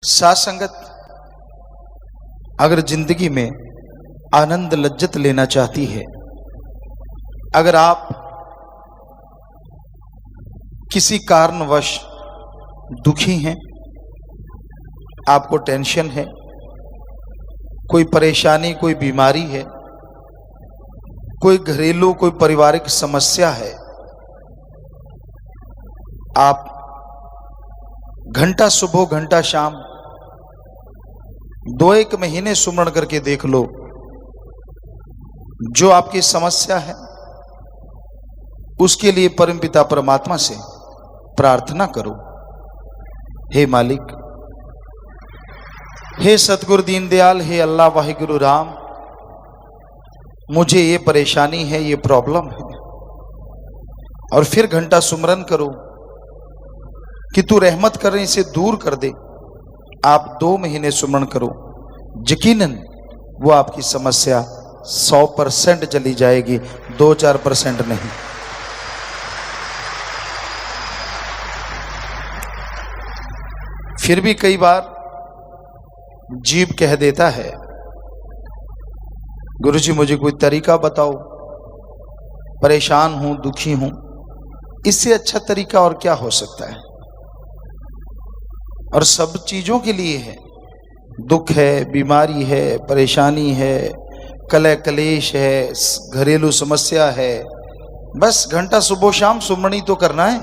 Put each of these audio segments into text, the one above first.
साथ संगत अगर जिंदगी में आनंद लज्जत लेना चाहती है, अगर आप किसी कारणवश दुखी हैं, आपको टेंशन है, कोई परेशानी, कोई बीमारी है, कोई घरेलू, कोई पारिवारिक समस्या है, आप घंटा सुबह घंटा शाम 2-1 महीने सुमरण करके देख लो। जो आपकी समस्या है उसके लिए परमपिता परमात्मा से प्रार्थना करो, हे मालिक, हे सतगुरु दीनदयाल, हे अल्लाह वाहिगुरु राम, मुझे ये परेशानी है, ये प्रॉब्लम है। और फिर घंटा सुमरन करो कि तू रहमत करने से दूर कर दे। आप 2 महीने सुमरण करो, यकीनन वो आपकी समस्या 100% चली जाएगी, 2-4% नहीं। फिर भी कई बार जीव कह देता है, गुरुजी मुझे कोई तरीका बताओ, परेशान हूं, दुखी हूं। इससे अच्छा तरीका और क्या हो सकता है? और सब चीजों के लिए है, दुख है, बीमारी है, परेशानी है, कलह कलेश है, घरेलू समस्या है, बस घंटा सुबह शाम सुमरनी तो करना है।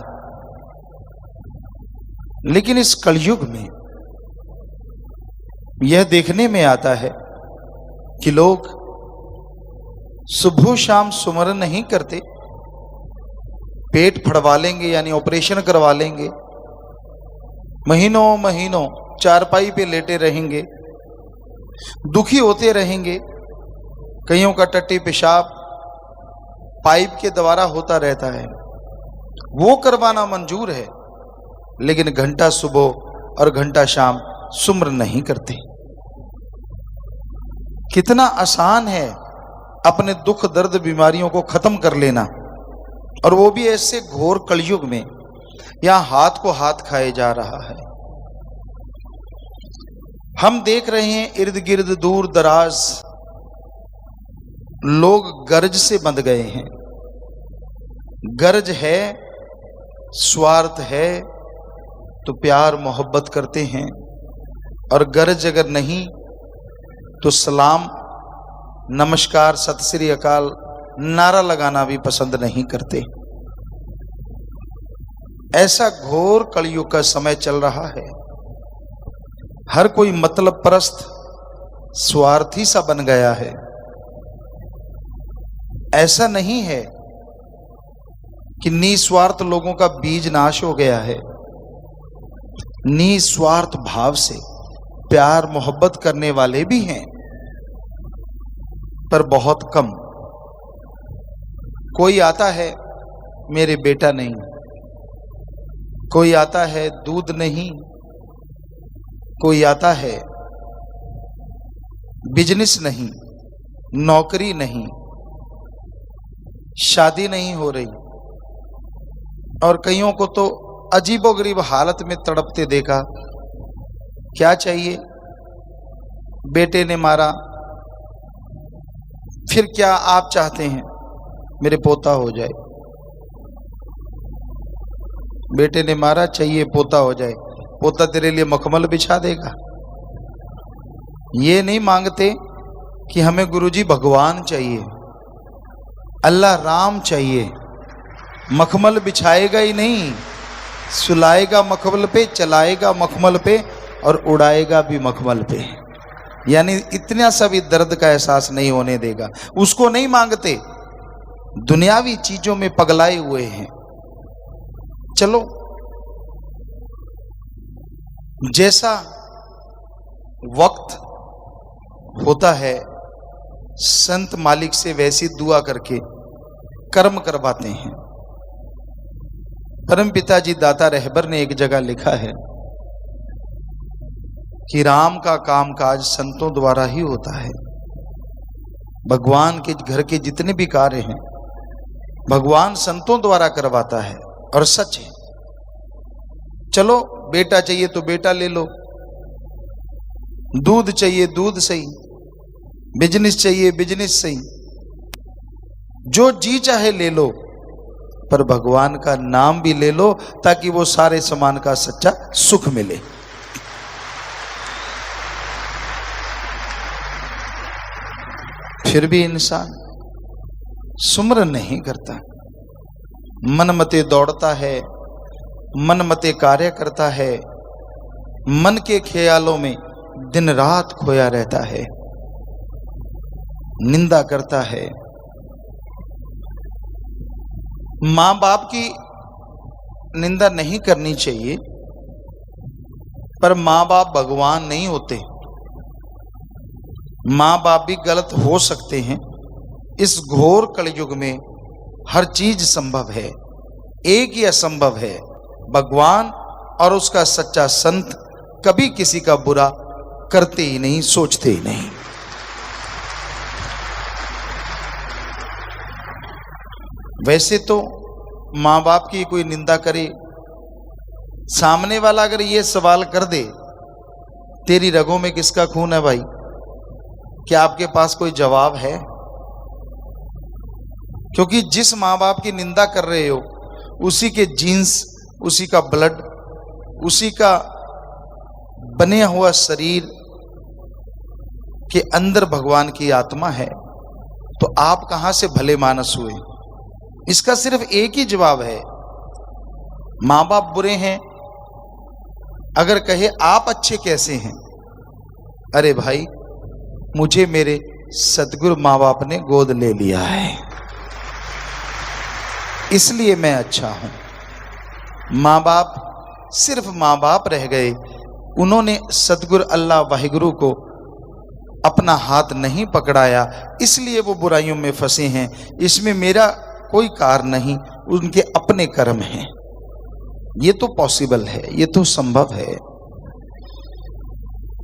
लेकिन इस कलयुग में यह देखने में आता है कि लोग सुबह शाम सुमरन नहीं करते, पेट फड़वा लेंगे यानी ऑपरेशन करवा लेंगे, महीनों महीनों चारपाई पे लेटे रहेंगे, दुखी होते रहेंगे। कईयों का टट्टी पेशाब पाइप के द्वारा होता रहता है, वो करवाना मंजूर है, लेकिन घंटा सुबह और घंटा शाम सुमरन नहीं करते। कितना आसान है अपने दुख दर्द बीमारियों को खत्म कर लेना, और वो भी ऐसे घोर कलयुग में यहां हाथ को हाथ खाए जा रहा है। हम देख रहे हैं इर्द गिर्द दूर दराज लोग गर्ज से बंध गए हैं। गर्ज है, स्वार्थ है तो प्यार मोहब्बत करते हैं, और गर्ज अगर नहीं तो सलाम, नमस्कार, सत श्री अकाल नारा लगाना भी पसंद नहीं करते। ऐसा घोर कलयुग का समय चल रहा है। हर कोई मतलब परस्त, स्वार्थी सा बन गया है। ऐसा नहीं है कि निस्वार्थ लोगों का बीज नाश हो गया है। निस्वार्थ भाव से प्यार मोहब्बत करने वाले भी हैं, पर बहुत कम। कोई आता है मेरे बेटा नहीं, कोई आता है दूध नहीं, कोई आता है बिजनेस नहीं, नौकरी नहीं, शादी नहीं हो रही, और कईयों को तो अजीबोगरीब हालत में तड़पते देखा। क्या चाहिए? बेटे ने मारा, फिर क्या आप चाहते हैं? मेरे पोता हो जाए। बेटे ने मारा, चाहिए पोता हो जाए। पोता तेरे लिए मखमल बिछा देगा। ये नहीं मांगते कि हमें गुरुजी भगवान चाहिए, अल्लाह राम चाहिए। मखमल बिछाएगा ही नहीं, सुलाएगा मखमल पे, चलाएगा मखमल पे और उड़ाएगा भी मखमल पे। यानी इतना सा भी दर्द का एहसास नहीं होने देगा। उसको नहीं मांगते, दुनियावी चीजों में पगलाए हुए हैं। चलो, जैसा वक्त होता है संत मालिक से वैसी दुआ करके कर्म करवाते हैं। परम पिताजी दाता रहबर ने एक जगह लिखा है कि राम का कामकाज संतों द्वारा ही होता है। भगवान के घर के जितने भी कार्य हैं भगवान संतों द्वारा करवाता है, और सच है। चलो बेटा चाहिए तो बेटा ले लो, दूध चाहिए दूध सही, बिजनेस चाहिए बिजनेस सही, जो जी चाहे ले लो, पर भगवान का नाम भी ले लो ताकि वो सारे समान का सच्चा सुख मिले। फिर भी इंसान सुमरन नहीं करता, मन मते दौड़ता है, मन मते कार्य करता है, मन के ख्यालों में दिन रात खोया रहता है, निंदा करता है। मां बाप की निंदा नहीं करनी चाहिए, पर मां बाप भगवान नहीं होते, मां बाप भी गलत हो सकते हैं। इस घोर कलयुग में हर चीज संभव है, एक ही असंभव है, भगवान और उसका सच्चा संत कभी किसी का बुरा करते ही नहीं, सोचते ही नहीं। वैसे तो मां बाप की कोई निंदा करे, सामने वाला अगर ये सवाल कर दे, तेरी रगों में किसका खून है भाई, क्या आपके पास कोई जवाब है? क्योंकि जिस मां बाप की निंदा कर रहे हो, उसी के जीन्स, उसी का ब्लड, उसी का बना हुआ शरीर के अंदर भगवान की आत्मा है, तो आप कहां से भले मानस हुए? इसका सिर्फ एक ही जवाब है, मां बाप बुरे हैं। अगर कहे आप अच्छे कैसे हैं, अरे भाई मुझे मेरे सतगुरु मां बाप ने गोद ले लिया है, इसलिए मैं अच्छा हूं। मां बाप सिर्फ मां बाप रह गए, उन्होंने सतगुरु अल्लाह वाहिगुरु को अपना हाथ नहीं पकड़ाया, इसलिए वो बुराइयों में फंसे हैं। इसमें मेरा कोई कारण नहीं, उनके अपने कर्म हैं। ये तो पॉसिबल है, ये तो संभव है।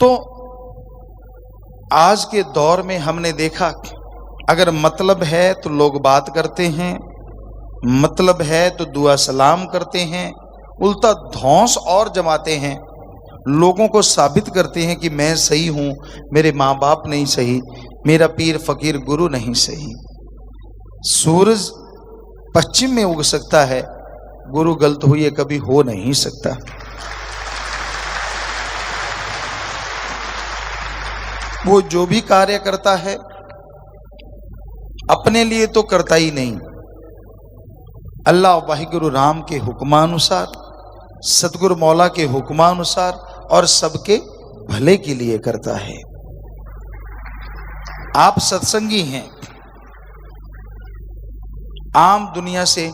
तो आज के दौर में हमने देखा, अगर मतलब है तो लोग बात करते हैं, मतलब है तो दुआ सलाम करते हैं, उल्टा धौंस और जमाते हैं, लोगों को साबित करते हैं कि मैं सही हूं, मेरे माँ बाप नहीं सही, मेरा पीर फकीर गुरु नहीं सही। सूरज पश्चिम में उग सकता है, गुरु गलत हुई कभी हो नहीं सकता। वो जो भी कार्य करता है अपने लिए तो करता ही नहीं, अल्लाह वाहिगुरु राम के हुक्मानुसार, सतगुरु मौला के हुक्मानुसार और सबके भले के लिए करता है। आप सत्संगी हैं, आम दुनिया से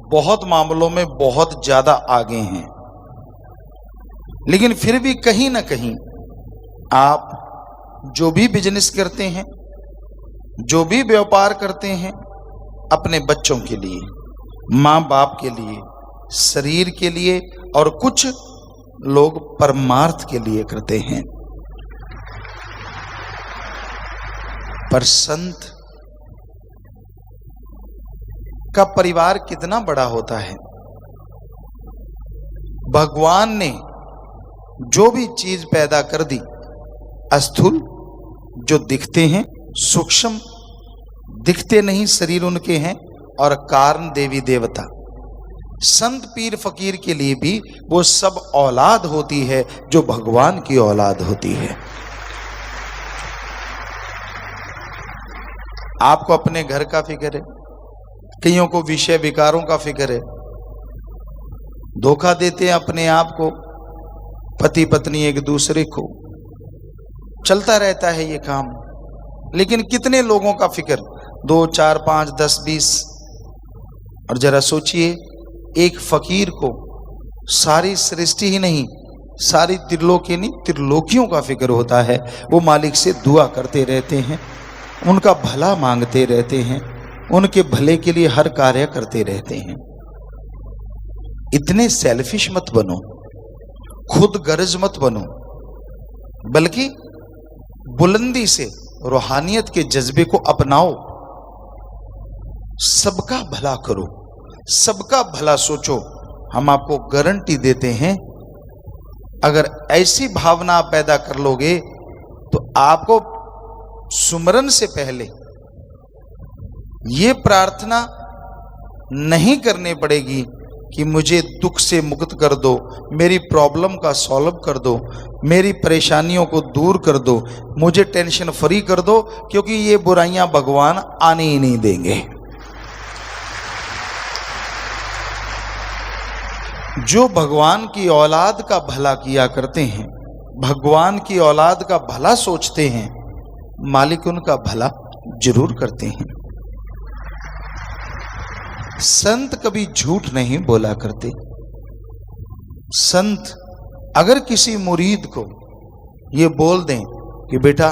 बहुत मामलों में बहुत ज्यादा आगे हैं, लेकिन फिर भी कहीं ना कहीं आप जो भी बिजनेस करते हैं, जो भी व्यापार करते हैं, अपने बच्चों के लिए, माँ बाप के लिए, शरीर के लिए, और कुछ लोग परमार्थ के लिए करते हैं। पर संत का परिवार कितना बड़ा होता है। भगवान ने जो भी चीज पैदा कर दी, स्थूल जो दिखते हैं, सूक्ष्म दिखते नहीं शरीर उनके हैं, और कारण देवी देवता, संत पीर फकीर के लिए भी वो सब औलाद होती है जो भगवान की औलाद होती है। आपको अपने घर का फिक्र है, कईयों को विषय विकारों का फिक्र है, धोखा देते हैं अपने आप को, पति पत्नी एक दूसरे को, चलता रहता है ये काम। लेकिन कितने लोगों का फिक्र, 2 4 5 10 20। और जरा सोचिए, एक फकीर को सारी सृष्टि ही नहीं, सारी त्रिलोकी नहीं, त्रिलोकियों का फिक्र होता है। वो मालिक से दुआ करते रहते हैं, उनका भला मांगते रहते हैं, उनके भले के लिए हर कार्य करते रहते हैं। इतने सेल्फिश मत बनो, खुद गर्ज मत बनो, बल्कि बुलंदी से रूहानियत के जज्बे को अपनाओ। सबका भला करो, सबका भला सोचो। हम आपको गारंटी देते हैं, अगर ऐसी भावना पैदा कर लोगे आपको सुमरन से पहले ये प्रार्थना नहीं करनी पड़ेगी कि मुझे दुख से मुक्त कर दो, मेरी प्रॉब्लम का सॉल्व कर दो, मेरी परेशानियों को दूर कर दो, मुझे टेंशन फ्री कर दो, क्योंकि ये बुराइयां भगवान आने ही नहीं देंगे। जो भगवान की औलाद का भला किया करते हैं, भगवान की औलाद का भला सोचते हैं, मालिक उनका भला जरूर करते हैं। संत कभी झूठ नहीं बोला करते। संत अगर किसी मुरीद को ये बोल दें कि बेटा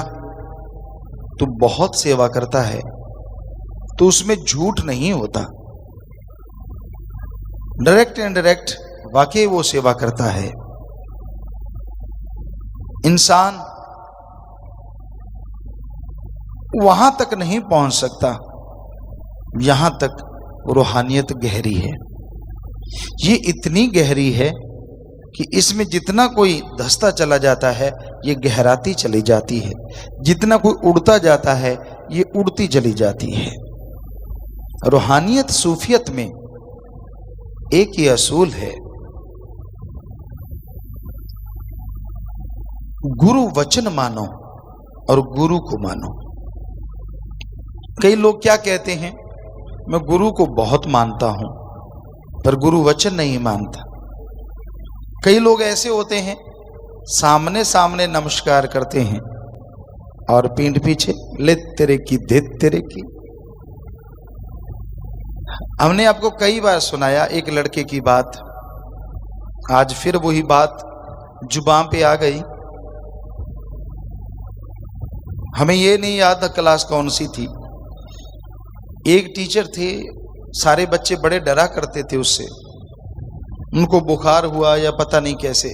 तू बहुत सेवा करता है, तो उसमें झूठ नहीं होता, डायरेक्ट एंड डायरेक्ट वाकई वो सेवा करता है। इंसान वहां तक नहीं पहुंच सकता यहां तक रूहानियत गहरी है। ये इतनी गहरी है कि इसमें जितना कोई धंसता चला जाता है ये गहराती चली जाती है, जितना कोई उड़ता जाता है ये उड़ती चली जाती है। रूहानियत सूफियत में एक ही असूल है, गुरु वचन मानो और गुरु को मानो। कई लोग क्या कहते हैं, मैं गुरु को बहुत मानता हूं पर गुरु वचन नहीं मानता। कई लोग ऐसे होते हैं सामने सामने नमस्कार करते हैं और पीठ पीछे ले तेरे की दे तेरे की। हमने आपको कई बार सुनाया एक लड़के की बात, आज फिर वही बात जुबान पे आ गई। हमें ये नहीं याद क्लास कौन सी थी, एक टीचर थे, सारे बच्चे बड़े डरा करते थे उससे, उनको बुखार हुआ या पता नहीं कैसे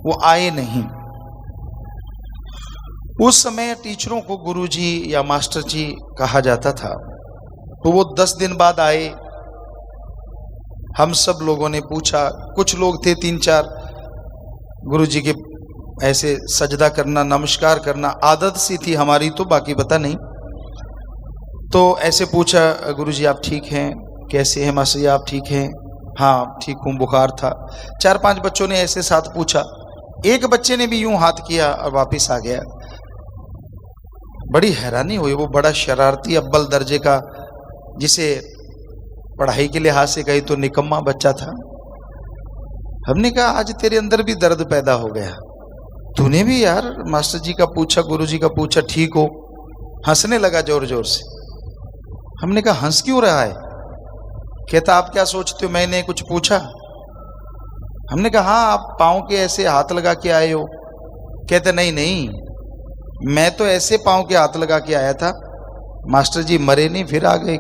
वो आए नहीं। उस समय टीचरों को गुरुजी या मास्टर जी कहा जाता था, तो वो 10 दिन बाद आए। हम सब लोगों ने पूछा, कुछ लोग थे 3-4 गुरुजी के ऐसे सजदा करना नमस्कार करना आदत सी थी हमारी, तो बाकी पता नहीं। तो ऐसे पूछा, गुरुजी आप ठीक हैं, कैसे हैं मास्टर जी आप ठीक हैं? हाँ ठीक हूँ, बुखार था। 4-5 बच्चों ने ऐसे साथ पूछा, एक बच्चे ने भी यूं हाथ किया और वापस आ गया। बड़ी हैरानी हुई, वो बड़ा शरारती अव्वल दर्जे का, जिसे पढ़ाई के लिहाज से कही तो निकम्मा बच्चा था। हमने कहा आज तेरे अंदर भी दर्द पैदा हो गया, तूने भी यार मास्टर जी का पूछा, गुरुजी का पूछा, ठीक हो? हंसने लगा जोर जोर से। हमने कहा हंस क्यों रहा है? कहता आप क्या सोचते हो मैंने कुछ पूछा? हमने कहा हाँ आप पाँव के ऐसे हाथ लगा के आए हो। कहते नहीं नहीं, मैं तो ऐसे पाँव के हाथ लगा के आया था, मास्टर जी मरे नहीं फिर आ गए।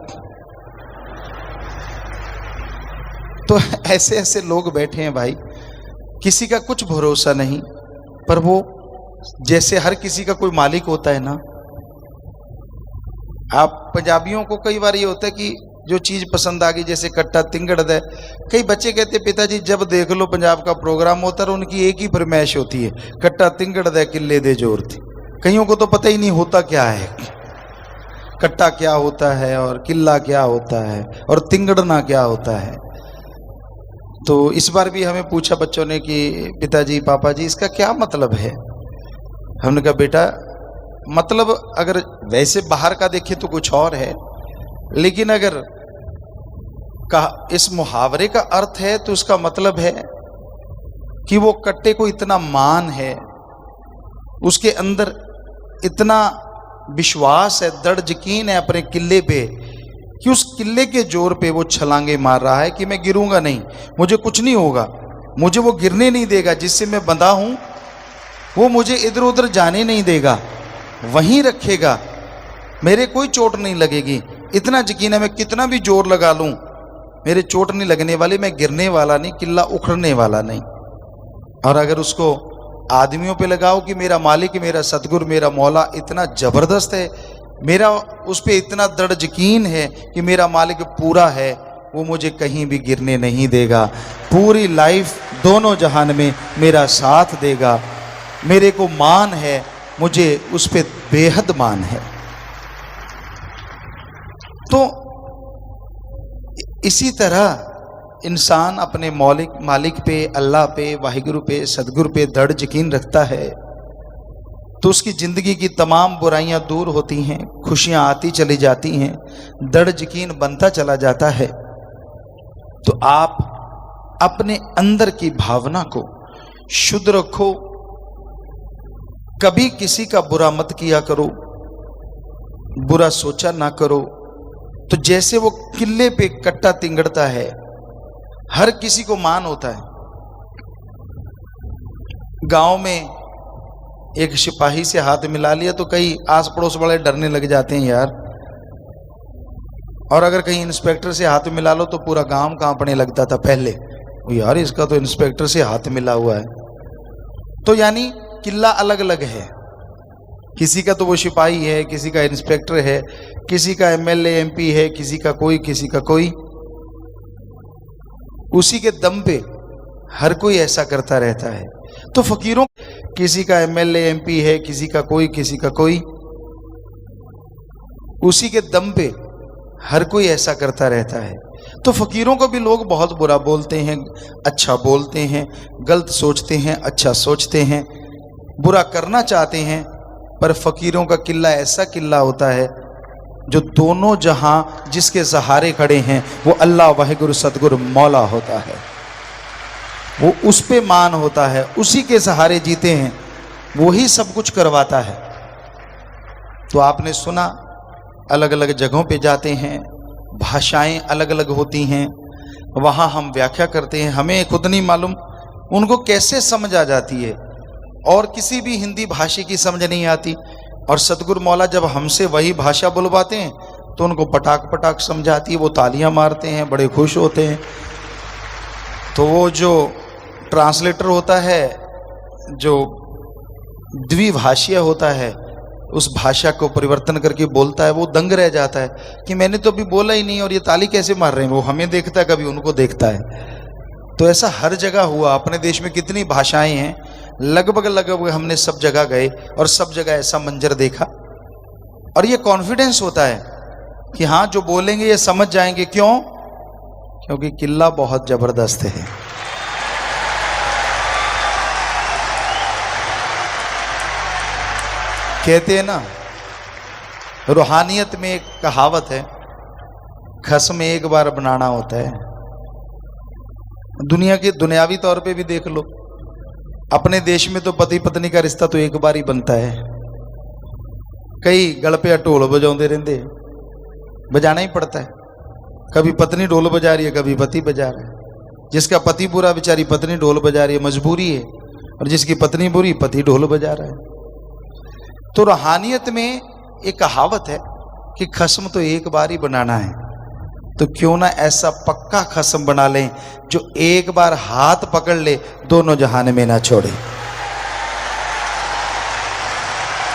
तो ऐसे ऐसे लोग बैठे हैं भाई, किसी का कुछ भरोसा नहीं, पर वो जैसे हर किसी का कोई मालिक होता है ना। आप पंजाबियों को कई बार ये होता है कि जो चीज पसंद आ गई, जैसे कट्टा तिंगड़ दे, कई बच्चे कहते पिताजी जब देख लो पंजाब का प्रोग्राम होता है उनकी एक ही फरमाइश होती है, कट्टा तिंगड़ दे किले दे जोर थी। कईयों को तो पता ही नहीं होता क्या है, कट्टा क्या होता है और किला क्या होता है और तिंगड़ना क्या होता है। तो इस बार भी हमें पूछा बच्चों ने कि पिताजी पापा जी इसका क्या मतलब है? हमने कहा बेटा मतलब अगर वैसे बाहर का देखें तो कुछ और है, लेकिन अगर इस मुहावरे का अर्थ है तो उसका मतलब है कि वो कट्टे को इतना मान है, उसके अंदर इतना विश्वास है, दृढ़ यकीन है अपने किले पे, कि उस किले के जोर पे वो छलांगे मार रहा है कि मैं गिरूंगा नहीं, मुझे कुछ नहीं होगा, मुझे वो गिरने नहीं देगा, जिससे मैं बंधा हूं वो मुझे इधर उधर जाने नहीं देगा, वहीं रखेगा, मेरे कोई चोट नहीं लगेगी। इतना यकीन है मैं कितना भी जोर लगा लूं मेरे चोट नहीं लगने वाली, मैं गिरने वाला नहीं, किला उखड़ने वाला नहीं। और अगर उसको आदमियों पे लगाओ कि मेरा मालिक मेरा सतगुरु मेरा मौला इतना जबरदस्त है, मेरा उस पर इतना दृढ़ यकीन है कि मेरा मालिक पूरा है, वो मुझे कहीं भी गिरने नहीं देगा, पूरी लाइफ दोनों जहान में मेरा साथ देगा, मेरे को मान है, मुझे उस पे बेहद मान है। तो इसी तरह इंसान अपने मालिक पे, अल्लाह पे, वाहिगुरु पे, सदगुरु पे दृढ़ यकीन रखता है तो उसकी जिंदगी की तमाम बुराइयां दूर होती हैं, खुशियां आती चली जाती हैं, दृढ़ यकीन बनता चला जाता है। तो आप अपने अंदर की भावना को शुद्ध रखो, कभी किसी का बुरा मत किया करो, बुरा सोचा ना करो। तो जैसे वो किले पे कट्टा तिंगड़ता है, हर किसी को मान होता है। गांव में एक सिपाही से हाथ मिला लिया तो कई आस पड़ोस वाले डरने लग जाते हैं यार, और अगर कहीं इंस्पेक्टर से हाथ मिला लो तो पूरा गांव कांपने लगता था पहले, यार इसका तो इंस्पेक्टर से हाथ मिला हुआ है। तो यानी किला अलग अलग है, किसी का तो वो सिपाही है, किसी का इंस्पेक्टर है, किसी का एमएलए एमपी है, किसी का कोई। उसी के दम पे हर कोई ऐसा करता रहता है। तो फकीरों, किसी का एमएलए एमपी है, किसी का कोई, उसी के दम पे हर कोई ऐसा करता रहता है। तो फकीरों को भी लोग बहुत बुरा बोलते हैं, अच्छा बोलते हैं, गलत सोचते हैं, अच्छा सोचते हैं, बुरा करना चाहते हैं। पर फकीरों का किला ऐसा किला होता है जो दोनों जहां जिसके सहारे खड़े हैं वो अल्लाह वाहिगुरु सतगुरु मौला होता है, वो उस पे मान होता है, उसी के सहारे जीते हैं, वो ही सब कुछ करवाता है। तो आपने सुना अलग अलग जगहों पे जाते हैं, भाषाएं अलग अलग होती हैं, वहाँ हम व्याख्या करते हैं, हमें खुद नहीं मालूम उनको कैसे समझ आ जाती है, और किसी भी हिंदी भाषी की समझ नहीं आती। और सतगुरु मौला जब हमसे वही भाषा बुलवाते हैं तो उनको पटाक पटाक समझाती है, वो तालियां मारते हैं, बड़े खुश होते हैं। तो वो जो ट्रांसलेटर होता है, जो द्विभाषीय होता है, उस भाषा को परिवर्तन करके बोलता है, वो दंग रह जाता है कि मैंने तो अभी बोला ही नहीं और ये ताली कैसे मार रहे हैं। वो हमें देखता है, कभी उनको देखता है। तो ऐसा हर जगह हुआ। अपने देश में कितनी भाषाएं हैं, लगभग हमने सब जगह गए और सब जगह ऐसा मंजर देखा। और ये कॉन्फिडेंस होता है कि हाँ, जो बोलेंगे ये समझ जाएंगे। क्यों? क्योंकि किला बहुत जबरदस्त है। कहते हैं ना, रूहानियत में एक कहावत है, खस्म एक बार बनाना होता है। दुनिया के दुनियावी तौर पे भी देख लो, अपने देश में तो पति पत्नी का रिश्ता तो एक बार ही बनता है। कई गल पे ढोल बजाते रहते, बजाना ही पड़ता है। कभी पत्नी ढोल बजा रही है, कभी पति बजा रहा है। जिसका पति बुरा, बेचारी पत्नी ढोल बजा रही है, मजबूरी है। और जिसकी पत्नी बुरी, पति ढोल बजा रहा है। तो रूहानियत में एक कहावत है कि खस्म तो एक बार ही बनाना है, तो क्यों ना ऐसा पक्का खस्म बना लें जो एक बार हाथ पकड़ ले, दोनों जहान में ना छोड़े।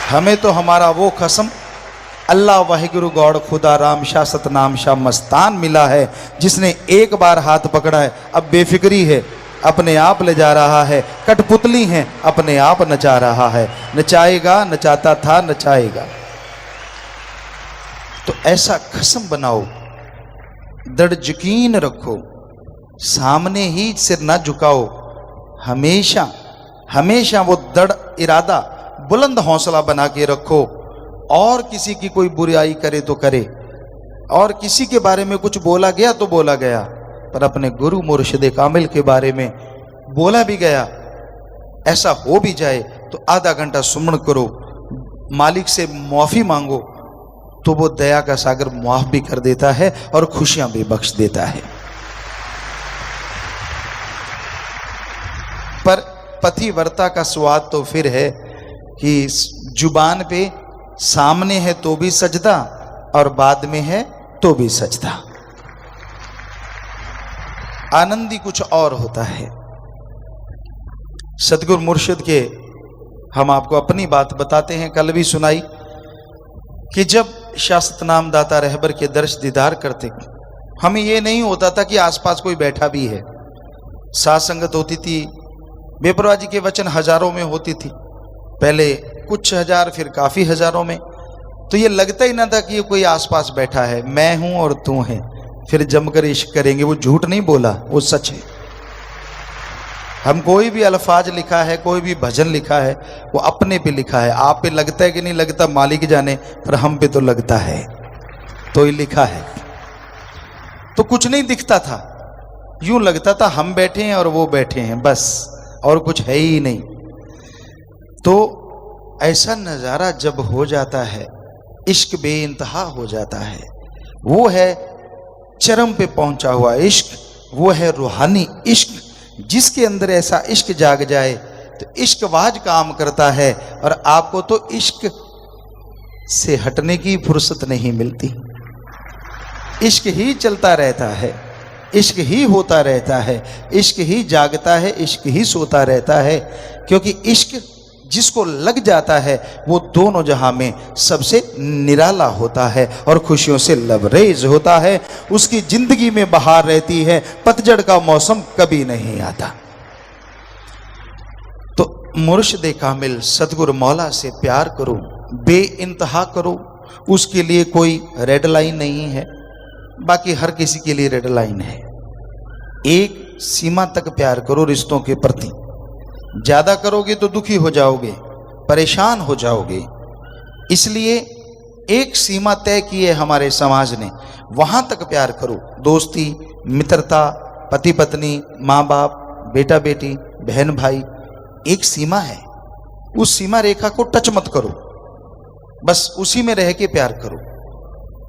हमें तो हमारा वो खस्म अल्लाह वाहिगुरु गौड़ खुदा राम शाह सतनाम शाह मस्तान मिला है, जिसने एक बार हाथ पकड़ा है, अब बेफिक्री है, अपने आप ले जा रहा है। कठपुतली है, अपने आप नचा रहा है, नचाएगा, नचाता था, नचाएगा। तो ऐसा खस्म बनाओ, दृढ़ यकीन रखो, सामने ही सिर ना झुकाओ, हमेशा हमेशा वो दृढ़ इरादा, बुलंद हौसला बना के रखो। और किसी की कोई बुराई करे तो करे, और किसी के बारे में कुछ बोला गया तो बोला गया, पर अपने गुरु मुर्शिद कामिल के बारे में बोला भी गया, ऐसा हो भी जाए तो आधा घंटा सुमन करो, मालिक से माफी मांगो, तो वो दया का सागर माफ भी कर देता है और खुशियां भी बख्श देता है। पर पतिव्रता का स्वाद तो फिर है कि जुबान पे सामने है तो भी सजदा, और बाद में है तो भी सजदा। आनंद ही कुछ और होता है। सतगुरु मुर्शिद के हम आपको अपनी बात बताते हैं, कल भी सुनाई, कि जब शाह सतनाम दाता रहबर के दर्श दीदार करते, हमें ये नहीं होता था कि आसपास कोई बैठा भी है। साथ संगत होती थी, बेपरवाह जी के वचन हजारों में होती थी। पहले कुछ हजार, फिर काफी हजारों में। तो ये लगता ही ना था कि ये कोई आसपास बैठा है, मैं हूं और तू है। फिर जमकर इश्क करेंगे। वो झूठ नहीं बोला, वो सच है। हम कोई भी अल्फाज लिखा है, कोई भी भजन लिखा है, वो अपने पे लिखा है। आप पे लगता है कि नहीं लगता मालिक जाने, पर हम पे तो लगता है, तो ही लिखा है। तो कुछ नहीं दिखता था, यूं लगता था हम बैठे हैं और वो बैठे हैं, बस, और कुछ है ही नहीं। तो ऐसा नजारा जब हो जाता है, इश्क बेइंतहा हो जाता है। वो है चरम पे पहुंचा हुआ इश्क, वो है रूहानी इश्क। जिसके अंदर ऐसा इश्क जाग जाए तो इश्कवाज काम करता है, और आपको तो इश्क से हटने की फुर्सत नहीं मिलती। इश्क ही चलता रहता है, इश्क ही होता रहता है, इश्क ही जागता है, इश्क ही सोता रहता है। क्योंकि इश्क जिसको लग जाता है वो दोनों जहां में सबसे निराला होता है और खुशियों से लबरेज होता है। उसकी जिंदगी में बहार रहती है, पतझड़ का मौसम कभी नहीं आता। तो मुर्शिद कामिल सतगुरु मौला से प्यार करो, बेइंतहा करो। उसके लिए कोई रेड लाइन नहीं है, बाकी हर किसी के लिए रेड लाइन है। एक सीमा तक प्यार करो रिश्तों के प्रति। ज्यादा करोगे तो दुखी हो जाओगे, परेशान हो जाओगे। इसलिए एक सीमा तय की है हमारे समाज ने, वहां तक प्यार करो। दोस्ती, मित्रता, पति पत्नी, माँ बाप, बेटा बेटी, बहन भाई, एक सीमा है। उस सीमा रेखा को टच मत करो, बस उसी में रह के प्यार करो।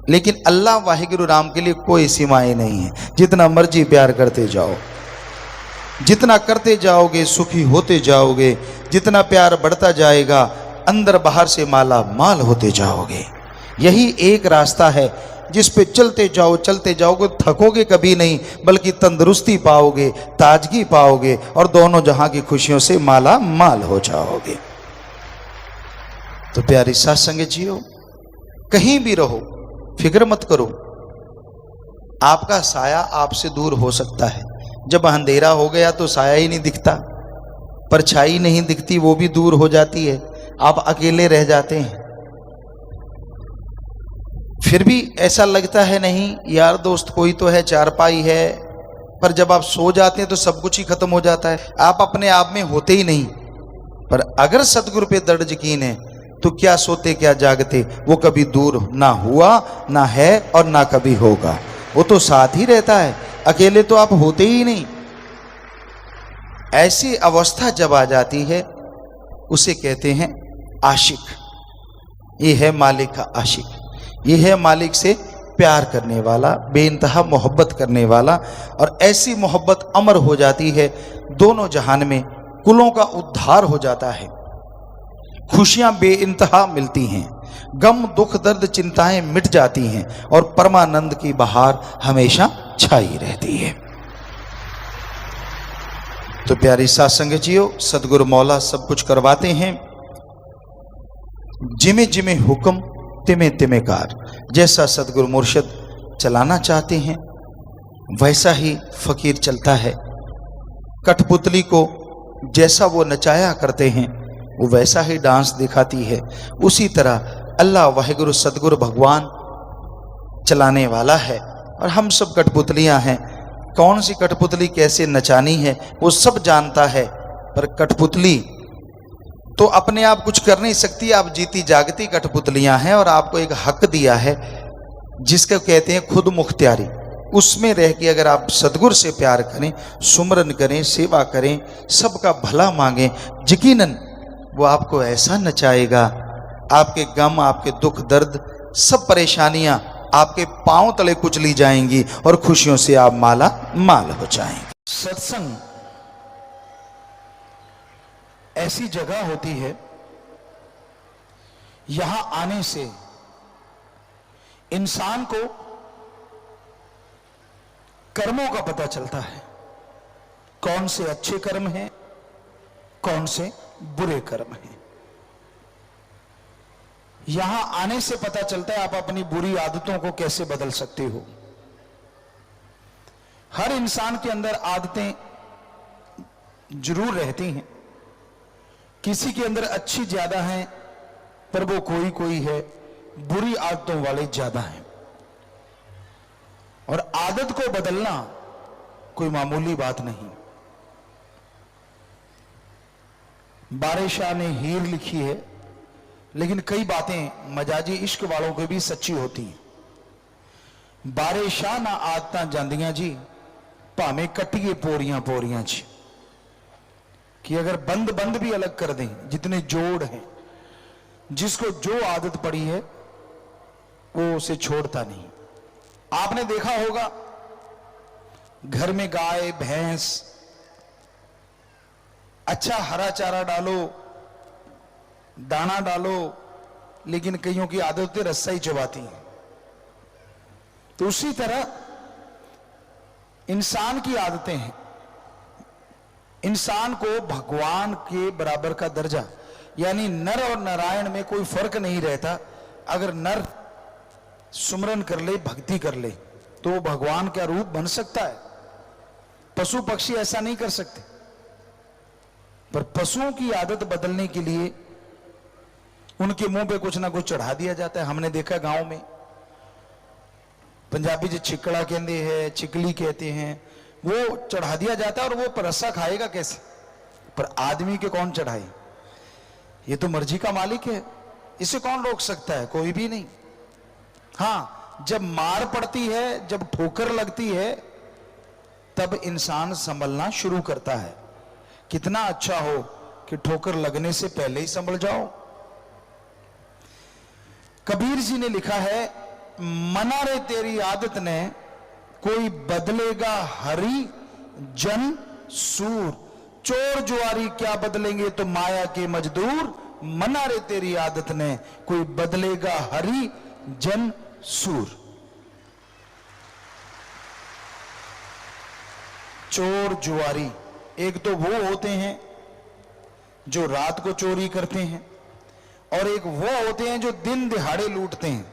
लेकिन अल्लाह वाहिगुरु राम के लिए कोई सीमाएं नहीं है। जितना मर्जी प्यार करते जाओ, जितना करते जाओगे सुखी होते जाओगे। जितना प्यार बढ़ता जाएगा अंदर बाहर से माला माल होते जाओगे। यही एक रास्ता है जिस पे चलते जाओगे, थकोगे कभी नहीं, बल्कि तंदुरुस्ती पाओगे, ताजगी पाओगे, और दोनों जहां की खुशियों से माला माल हो जाओगे। तो प्यारी साथ संग जियो, कहीं भी रहो, फिक्र मत करो। आपका साया आपसे दूर हो सकता है। जब अंधेरा हो गया तो साया ही नहीं दिखता, परछाई नहीं दिखती, वो भी दूर हो जाती है, आप अकेले रह जाते हैं। फिर भी ऐसा लगता है नहीं यार दोस्त कोई तो है, चारपाई है, पर जब आप सो जाते हैं तो सब कुछ ही खत्म हो जाता है, आप अपने आप में होते ही नहीं। पर अगर सतगुरु पे दृढ़ यकीन है तो क्या सोते क्या जागते, वो कभी दूर ना हुआ, ना है और ना कभी होगा। वो तो साथ ही रहता है, अकेले तो आप होते ही नहीं। ऐसी अवस्था जब आ जाती है उसे कहते हैं आशिक। ये है मालिक का आशिक, ये है मालिक से प्यार करने वाला, बेइंतहा मोहब्बत करने वाला। और ऐसी मोहब्बत अमर हो जाती है, दोनों जहान में कुलों का उद्धार हो जाता है, खुशियां बेइंतहा मिलती हैं, गम दुख दर्द चिंताएं मिट जाती हैं, और परमानंद की बहार हमेशा छाई रहती है। तो प्यारी साथ संग जियो, सतगुरु मौला सब कुछ करवाते हैं। जिमे जिमे हुक्म तिमे तिमे कार। जैसा सतगुरु मुर्शिद चलाना चाहते हैं वैसा ही फकीर चलता है। कठपुतली को जैसा वो नचाया करते हैं वो वैसा ही डांस दिखाती है। उसी तरह अल्लाह वाहिगुरु सतगुरु भगवान चलाने वाला है, और हम सब कठपुतलियां हैं। कौन सी कठपुतली कैसे नचानी है वो सब जानता है, पर कठपुतली तो अपने आप कुछ कर नहीं सकती। आप जीती जागती कठपुतलियां हैं, और आपको एक हक दिया है जिसको कहते हैं खुद मुख्तियारी। उसमें रह के अगर आप सतगुरु से प्यार करें, सुमरन करें, सेवा करें, सबका भला मांगें, यकीनन वो आपको ऐसा नचाएगा, आपके गम, आपके दुख दर्द, सब परेशानियां आपके पांव तले कुचली जाएंगी, और खुशियों से आप माला माल हो जाएंगे। सत्संग ऐसी जगह होती है, यहां आने से इंसान को कर्मों का पता चलता है, कौन से अच्छे कर्म हैं, कौन से बुरे कर्म हैं। यहां आने से पता चलता है आप अपनी बुरी आदतों को कैसे बदल सकते हो। हर इंसान के अंदर आदतें जरूर रहती हैं, किसी के अंदर अच्छी ज्यादा हैं, पर वो कोई कोई है, बुरी आदतों वाले ज्यादा हैं। और आदत को बदलना कोई मामूली बात नहीं। बारे शाह ने हीर लिखी है, लेकिन कई बातें मजाजी इश्क वालों के भी सच्ची होती हैं। बारे शाह ना आदतां जांदियां जी, भावें कट्टिए पोरियां पोरियां च, कि अगर बंद बंद भी अलग कर दें, जितने जोड़ हैं, जिसको जो आदत पड़ी है वो उसे छोड़ता नहीं। आपने देखा होगा घर में गाय भैंस, अच्छा हरा चारा डालो, दाना डालो, लेकिन कईयों की आदत होती है रस्सा ही चबाती है। तो उसी तरह इंसान की आदतें हैं। इंसान को भगवान के बराबर का दर्जा, यानी नर और नारायण में कोई फर्क नहीं रहता। अगर नर सुमरन कर ले, भक्ति कर ले, तो वो भगवान का रूप बन सकता है। पशु पक्षी ऐसा नहीं कर सकते। पर पशुओं की आदत बदलने के लिए उनके मुंह पे कुछ ना कुछ चढ़ा दिया जाता है। हमने देखा गांव में, पंजाबी जो छिकड़ा कहते हैं, चिकली कहते हैं, वो चढ़ा दिया जाता है। और वो रस्सा खाएगा कैसे? पर आदमी के कौन चढ़ाए? ये तो मर्जी का मालिक है, इसे कौन रोक सकता है? कोई भी नहीं। हां, जब मार पड़ती है, जब ठोकर लगती है, तब इंसान संभलना शुरू करता है। कितना अच्छा हो कि ठोकर लगने से पहले ही संभल जाओ। कबीर जी ने लिखा है, मना रे तेरी आदत ने, कोई बदलेगा हरि जन सूर। चोर जुआरी क्या बदलेंगे तो माया के मजदूर। मना रे तेरी आदत ने, कोई बदलेगा हरि जन सूर। चोर जुआरी एक तो वो होते हैं जो रात को चोरी करते हैं, और एक वो होते हैं जो दिन दिहाड़े लूटते हैं।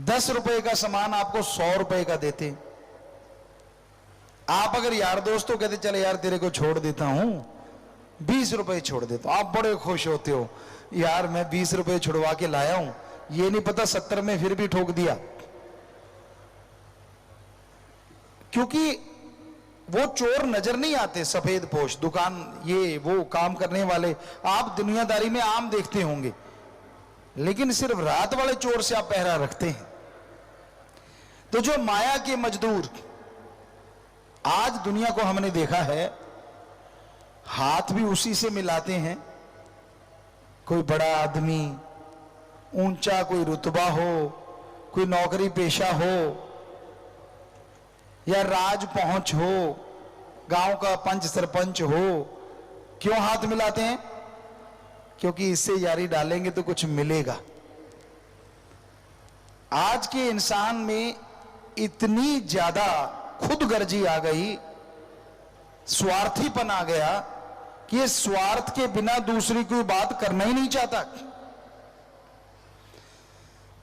10 रुपए का सामान आपको 100 रुपए का देते। आप अगर यार दोस्तों कहते चले यार तेरे को छोड़ देता हूं, 20 रुपए छोड़ देता हूं, आप बड़े खुश होते हो, यार मैं 20 रुपए छुड़वा के लाया हूं, ये नहीं पता 70 में फिर भी ठोक दिया। क्योंकि वो चोर नजर नहीं आते, सफेद पोश, दुकान ये वो काम करने वाले आप दुनियादारी में आम देखते होंगे, लेकिन सिर्फ रात वाले चोर से आप पहरा रखते हैं। तो जो माया के मजदूर, आज दुनिया को हमने देखा है, हाथ भी उसी से मिलाते हैं। कोई बड़ा आदमी, ऊंचा कोई रुतबा हो, कोई नौकरी पेशा हो, या राज पहुंच हो, गांव का पंच सरपंच हो, क्यों हाथ मिलाते हैं? क्योंकि इससे यारी डालेंगे तो कुछ मिलेगा। आज के इंसान में इतनी ज्यादा खुदगर्जी आ गई, स्वार्थीपन आ गया कि ये स्वार्थ के बिना दूसरी कोई बात करना ही नहीं चाहता।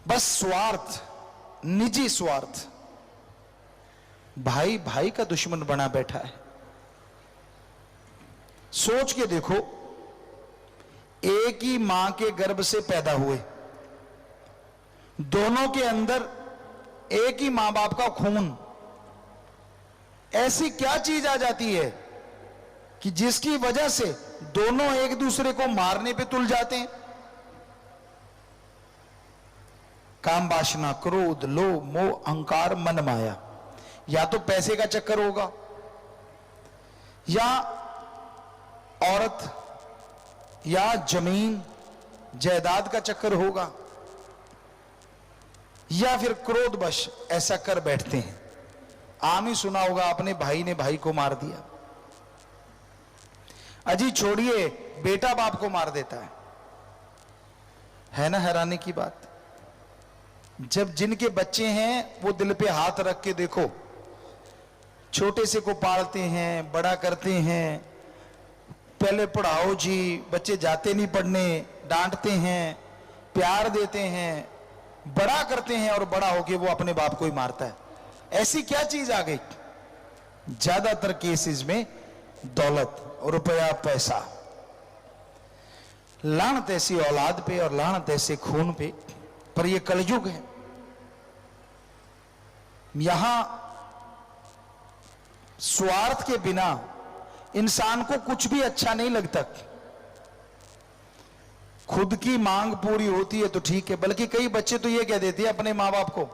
बस स्वार्थ, निजी स्वार्थ। भाई भाई का दुश्मन बना बैठा है। सोच के देखो, एक ही मां के गर्भ से पैदा हुए, दोनों के अंदर एक ही मां बाप का खून, ऐसी क्या चीज आ जाती है कि जिसकी वजह से दोनों एक दूसरे को मारने पे तुल जाते हैं? काम वासना, क्रोध, लोभ, मोह, अहंकार, मन माया। या तो पैसे का चक्कर होगा, या औरत, या जमीन जायदाद का चक्कर होगा, या फिर क्रोधवश ऐसा कर बैठते हैं। आम ही सुना होगा, अपने भाई ने भाई को मार दिया। अजी छोड़िए, बेटा बाप को मार देता है ना हैरानी की बात। जब जिनके बच्चे हैं वो दिल पे हाथ रख के देखो, छोटे से को पालते हैं, बड़ा करते हैं, पहले पढ़ाओ जी, बच्चे जाते नहीं पढ़ने, डांटते हैं, प्यार देते हैं, बड़ा करते हैं, और बड़ा होके वो अपने बाप को ही मारता है। ऐसी क्या चीज आ गई? ज्यादातर केसेस में दौलत, रुपया, पैसा। लानत ऐसी औलाद पे और लानत ऐसे खून पे, पर ये कलयुग है। यहां स्वार्थ के बिना इंसान को कुछ भी अच्छा नहीं लगता। खुद की मांग पूरी होती है तो ठीक है, बल्कि कई बच्चे तो ये कह देते हैं अपने मां बाप को,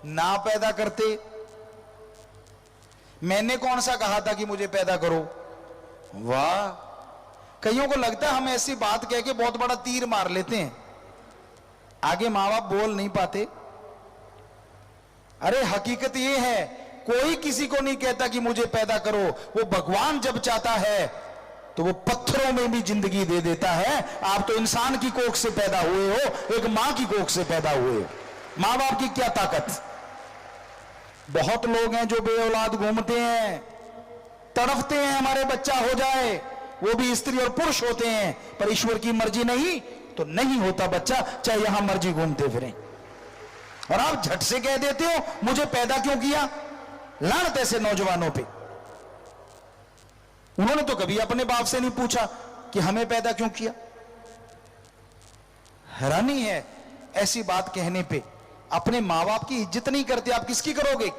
ना पैदा करते, मैंने कौन सा कहा था कि मुझे पैदा करो। वाह, कईयों को लगता है हम ऐसी बात कह के बहुत बड़ा तीर मार लेते हैं, आगे मां बाप बोल नहीं पाते। अरे हकीकत ये है, कोई किसी को नहीं कहता कि मुझे पैदा करो, वो भगवान जब चाहता है तो वो पत्थरों में भी जिंदगी दे देता है। आप तो इंसान की कोख से पैदा हुए हो, एक मां की कोख से पैदा हुए हो। मां बाप की क्या ताकत। बहुत लोग हैं जो बेऔलाद घूमते हैं, तड़फते हैं हमारे बच्चा हो जाए, वो भी स्त्री और पुरुष होते हैं, पर ईश्वर की मर्जी नहीं तो नहीं होता बच्चा, चाहे यहां मर्जी घूमते फिरें। और आप झट से कह देते हो मुझे पैदा क्यों किया। लानत ऐसे नौजवानों पे। उन्होंने तो कभी अपने बाप से नहीं पूछा कि हमें पैदा क्यों किया। हैरानी है ऐसी बात कहने पे। अपने मां बाप की इज्जत नहीं करते, आप किसकी करोगे।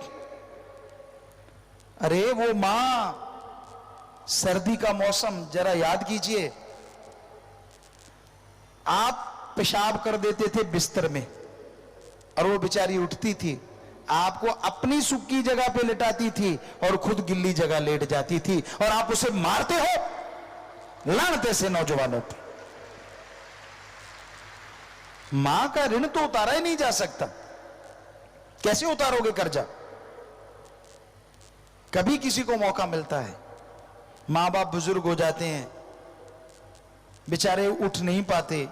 अरे वो मां, सर्दी का मौसम जरा याद कीजिए, आप पेशाब कर देते थे बिस्तर में और वो बेचारी उठती थी, आपको अपनी सुक्की जगह पे लेटाती थी और खुद गिल्ली जगह लेट जाती थी, और आप उसे मारते हो। लानत ऐसे नौजवानों पे। मां का ऋण तो उतारा ही नहीं जा सकता, कैसे उतारोगे कर्जा। कभी किसी को मौका मिलता है, मां बाप बुजुर्ग हो जाते हैं, बेचारे उठ नहीं पाते,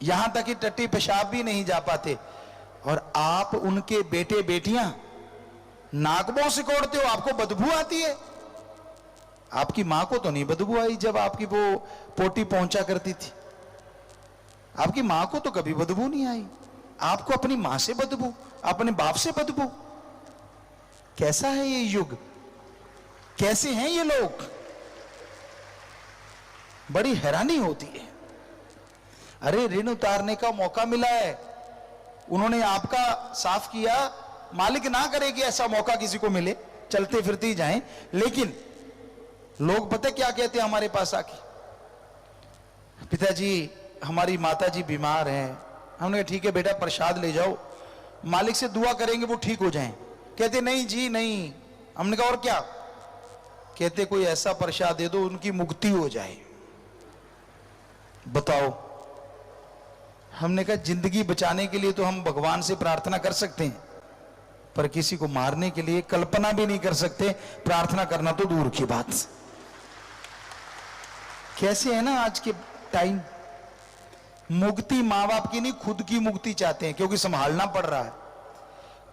यहां तक कि टट्टी पेशाब भी नहीं जा पाते, और आप उनके बेटे बेटियां नाकबों से कोड़ते हो, आपको बदबू आती है। आपकी मां को तो नहीं बदबू आई जब आपकी वो पोटी पहुंचा करती थी, आपकी मां को तो कभी बदबू नहीं आई, आपको अपनी मां से बदबू, अपने बाप से बदबू। कैसा है ये युग, कैसे हैं ये लोग, बड़ी हैरानी होती है। अरे ऋण उतारने का मौका मिला है, उन्होंने आपका साफ किया, मालिक ना करे कि ऐसा मौका किसी को मिले, चलते फिरते ही जाएं। लेकिन लोग पता क्या कहते हैं हमारे पास आके, पिताजी हमारी माताजी बीमार हैं। हमने कहा ठीक है बेटा प्रसाद ले जाओ, मालिक से दुआ करेंगे वो ठीक हो जाएं। कहते नहीं जी नहीं। हमने कहा और क्या। कहते कोई ऐसा प्रसाद दे दो उनकी मुक्ति हो जाए। बताओ। हमने कहा जिंदगी बचाने के लिए तो हम भगवान से प्रार्थना कर सकते हैं, पर किसी को मारने के लिए कल्पना भी नहीं कर सकते, प्रार्थना करना तो दूर की बात। कैसे है ना आज के टाइम, मुक्ति मां बाप की नहीं खुद की मुक्ति चाहते हैं, क्योंकि संभालना पड़ रहा है।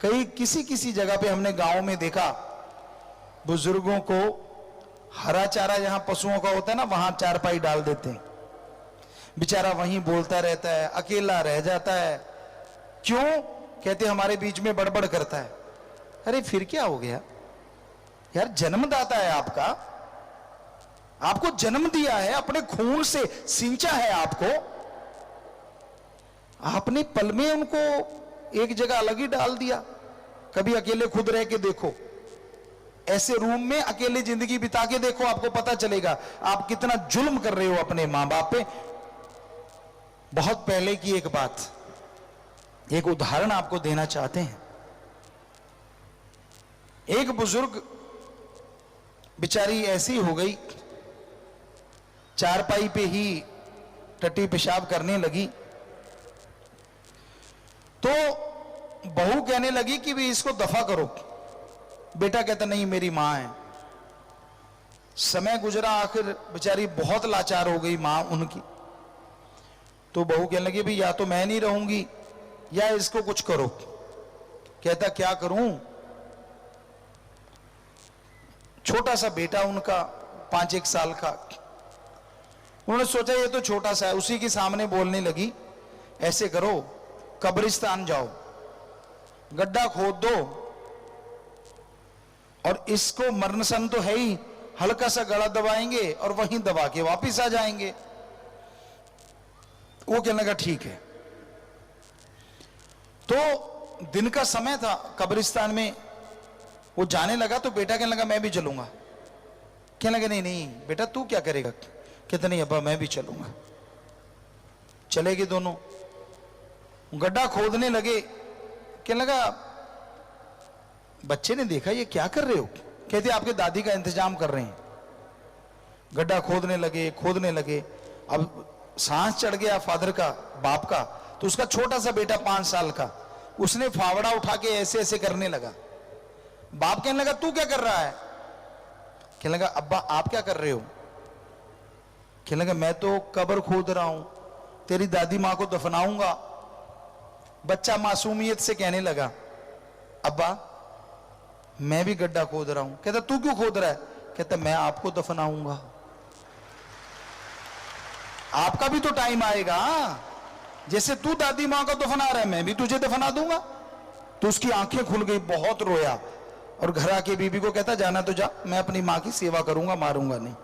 कई किसी जगह पे हमने गांव में देखा, बुजुर्गों को हरा चारा जहां पशुओं का होता है ना, वहां चारपाई डाल देते हैं, बेचारा वहीं बोलता रहता है, अकेला रह जाता है। क्यों। कहते हमारे बीच में बड़बड़ करता है। अरे फिर क्या हो गया यार, जन्मदाता है आपका, आपको जन्म दिया है, अपने खून से सिंचा है आपको, आपने पल में उनको एक जगह अलग ही डाल दिया। कभी अकेले खुद रह के देखो, ऐसे रूम में अकेले जिंदगी बिता के देखो, आपको पता चलेगा आप कितना जुल्म कर रहे हो अपने मां बाप पे। बहुत पहले की एक बात, एक उदाहरण आपको देना चाहते हैं। एक बुजुर्ग बेचारी ऐसी हो गई, चारपाई पे ही टट्टी पेशाब करने लगी, तो बहू कहने लगी कि भी इसको दफा करो। बेटा कहता नहीं मेरी मां है। समय गुजरा, आखिर बेचारी बहुत लाचार हो गई मां उनकी, तो बहू कहने लगी भी या तो मैं नहीं रहूंगी या इसको कुछ करो। कहता क्या करूं। छोटा सा बेटा उनका 5-1 साल का, उन्होंने सोचा ये तो छोटा सा है, उसी के सामने बोलने लगी ऐसे करो, कब्रिस्तान जाओ, गड्ढा खोद दो और इसको मरणसन तो है ही, हल्का सा गला दबाएंगे और वहीं दबा के वापिस आ जाएंगे। वो कहने लगा ठीक है। तो दिन का समय था, कब्रिस्तान में वो जाने लगा तो बेटा कहने लगा मैं भी चलूंगा। कहने लगा नहीं नहीं बेटा तू क्या करेगा? कहते नहीं अब्बा मैं भी चलूंगा। चले गए दोनों, गड्ढा खोदने लगे। कहने लगा बच्चे ने देखा ये क्या कर रहे हो? कहते आपके दादी का इंतजाम कर रहे हैं। गड्ढा खोदने लगे। अब सांस चढ़ गया फादर का, बाप का, तो उसका छोटा सा बेटा 5 साल का, उसने फावड़ा उठा के ऐसे ऐसे करने लगा। बाप कहने लगा तू क्या कर रहा है? कहने लगा अब्बा आप क्या कर रहे हो? कहने लगा मैं तो कब्र खोद रहा हूं, तेरी दादी मां को दफनाऊंगा। बच्चा मासूमियत से कहने लगा अब्बा मैं भी गड्ढा खोद रहा हूं। कहता तू क्यों खोद रहा है? कहता मैं आपको दफनाऊंगा, आपका भी तो टाइम आएगा, जैसे तू दादी मां को दफना रहा है मैं भी तुझे दफना दूंगा। तो उसकी आंखें खुल गई, बहुत रोया और घर आके बीबी को कहता जाना तो जा, मैं अपनी मां की सेवा करूंगा, मारूंगा नहीं।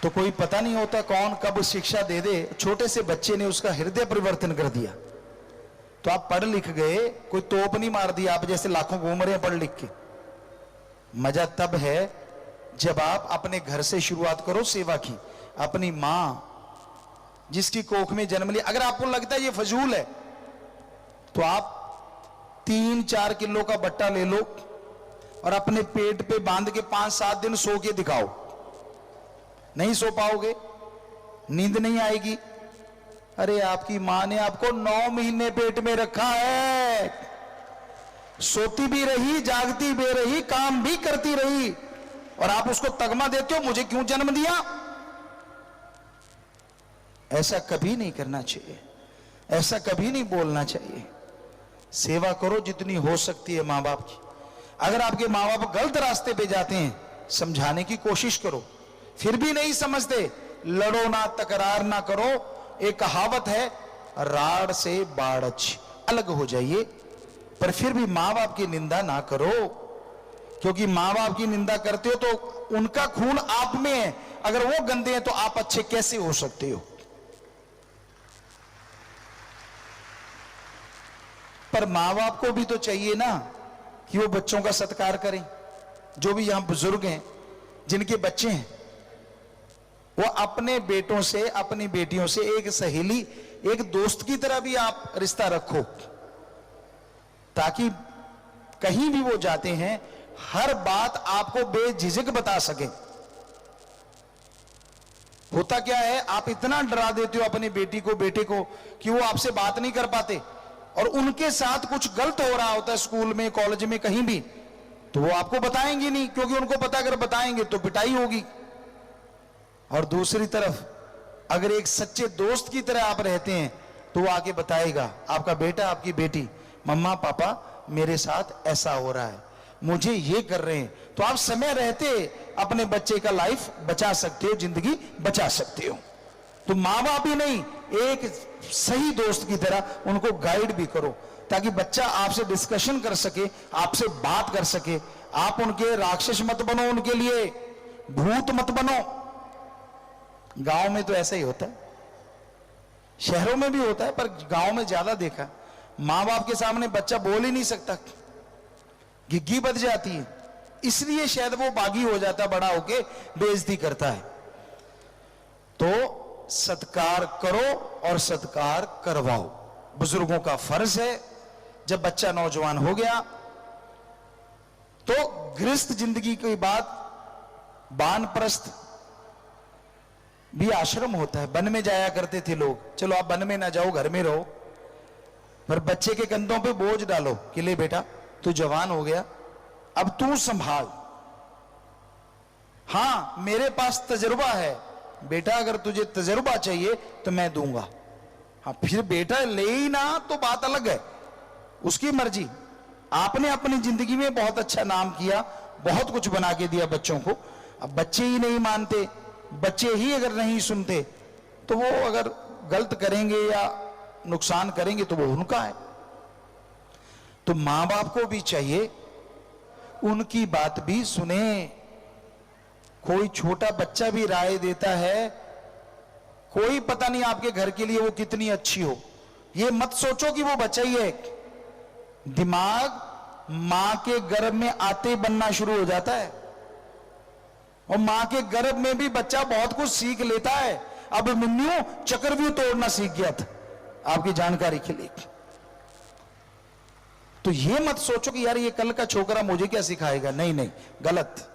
तो कोई पता नहीं होता कौन कब शिक्षा दे दे, छोटे से बच्चे ने उसका हृदय परिवर्तन कर दिया। तो आप पढ़ लिख गए, कोई तोप नहीं मार दिया आप जैसे लाखों घूम रहे हैं पढ़ लिख के। मजा तब है जब आप अपने घर से शुरुआत करो सेवा की। अपनी मां जिसकी कोख में जन्म लिया, अगर आपको लगता है ये फजूल है तो आप 3-4 किलो का बट्टा ले लो और अपने पेट पे बांध के 5-7 दिन सो के दिखाओ। नहीं सो पाओगे, नींद नहीं आएगी। अरे आपकी मां ने आपको 9 महीने पेट में रखा है, सोती भी रही, जागती भी रही, काम भी करती रही, और आप उसको तगमा देते हो मुझे क्यों जन्म दिया? ऐसा कभी नहीं करना चाहिए, ऐसा कभी नहीं बोलना चाहिए। सेवा करो जितनी हो सकती है मां बाप की। अगर आपके मां बाप गलत रास्ते पे जाते हैं समझाने की कोशिश करो, फिर भी नहीं समझते लड़ो ना, तकरार ना करो। एक कहावत है राड़ से बाड़च, अलग हो जाइए, पर फिर भी मां बाप की निंदा ना करो, क्योंकि मां बाप की निंदा करते हो तो उनका खून आप में है। अगर वो गंदे हैं तो आप अच्छे कैसे हो सकते हो? पर मां बाप को भी तो चाहिए ना कि वो बच्चों का सत्कार करें। जो भी यहां बुजुर्ग हैं जिनके बच्चे हैं, वो अपने बेटों से, अपनी बेटियों से एक सहेली, एक दोस्त की तरह भी आप रिश्ता रखो, ताकि कहीं भी वो जाते हैं हर बात आपको बेझिझक बता सके। होता क्या है, आप इतना डरा देते हो अपनी बेटी को, बेटे को, कि वो आपसे बात नहीं कर पाते, और उनके साथ कुछ गलत हो रहा होता है स्कूल में, कॉलेज में, कहीं भी, तो वो आपको बताएंगे नहीं, क्योंकि उनको पता अगर बताएंगे तो पिटाई होगी। और दूसरी तरफ अगर एक सच्चे दोस्त की तरह आप रहते हैं तो वो आके बताएगा, आपका बेटा, आपकी बेटी, मम्मा पापा मेरे साथ ऐसा हो रहा है, मुझे ये कर रहे हैं। तो आप समय रहते अपने बच्चे का लाइफ बचा सकते हो, जिंदगी बचा सकते हो। तो माँ बाप ही नहीं, एक सही दोस्त की तरह उनको गाइड भी करो, ताकि बच्चा आपसे डिस्कशन कर सके, आपसे बात कर सके। आप उनके राक्षस मत बनो, उनके लिए भूत मत बनो। गांव में तो ऐसा ही होता है, शहरों में भी होता है, पर गांव में ज्यादा देखा। मां बाप के सामने बच्चा बोल ही नहीं सकता, घिग्गी बज जाती है, इसलिए शायद वो बागी हो जाता, बड़ा होके बेइज्जती करता है। तो सत्कार करो और सत्कार करवाओ, बुजुर्गों का फर्ज है। जब बच्चा नौजवान हो गया तो गृहस्थ जिंदगी के बाद वानप्रस्थ भी आश्रम होता है। वन में जाया करते थे लोग, चलो आप वन में ना जाओ, घर में रहो, पर बच्चे के कंधों पे बोझ डालो कि ले बेटा तू जवान हो गया, अब तू संभाल। हां मेरे पास तजुर्बा है बेटा, अगर तुझे तजुर्बा चाहिए तो मैं दूंगा। हाँ फिर बेटा ले ही ना तो बात अलग है, उसकी मर्जी। आपने अपनी जिंदगी में बहुत अच्छा नाम किया, बहुत कुछ बना के दिया बच्चों को। अब बच्चे ही नहीं मानते, बच्चे ही अगर नहीं सुनते, तो वो अगर गलत करेंगे या नुकसान करेंगे तो वो उनका है। तो मां बाप को भी चाहिए उनकी बात भी सुने। कोई छोटा बच्चा भी राय देता है, कोई पता नहीं आपके घर के लिए वो कितनी अच्छी हो। ये मत सोचो कि वो बच्चा ही है। दिमाग मां के गर्भ में आते ही बनना शुरू हो जाता है, और मां के गर्भ में भी बच्चा बहुत कुछ सीख लेता है। अब मिन्नू चक्रव्यूह तोड़ना सीख गया था, आपकी जानकारी के लिए। तो ये मत सोचो कि यार ये कल का छोकरा मुझे क्या सिखाएगा। नहीं नहीं, गलत।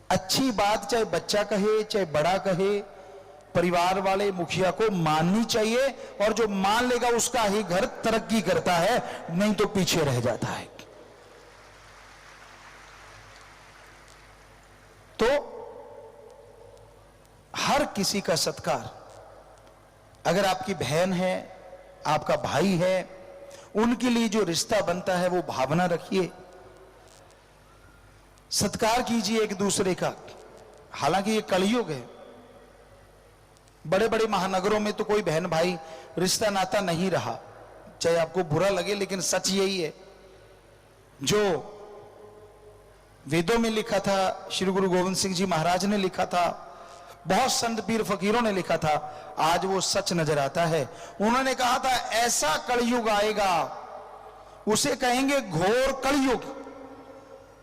अच्छी बात चाहे बच्चा कहे चाहे बड़ा कहे, परिवार वाले मुखिया को माननी चाहिए, और जो मान लेगा उसका ही घर तरक्की करता है, नहीं तो पीछे रह जाता है। तो हर किसी का सत्कार, अगर आपकी बहन है, आपका भाई है, उनके लिए जो रिश्ता बनता है वो भावना रखिए, सत्कार कीजिए एक दूसरे का। हालांकि ये कलयुग है, बड़े बड़े महानगरों में तो कोई बहन भाई रिश्ता नाता नहीं रहा, चाहे आपको बुरा लगे, लेकिन सच यही है। जो वेदों में लिखा था, श्री गुरु गोविंद सिंह जी महाराज ने लिखा था, बहुत संत पीर फकीरों ने लिखा था, आज वो सच नजर आता है। उन्होंने कहा था ऐसा कलयुग आएगा, उसे कहेंगे घोर कलयुग,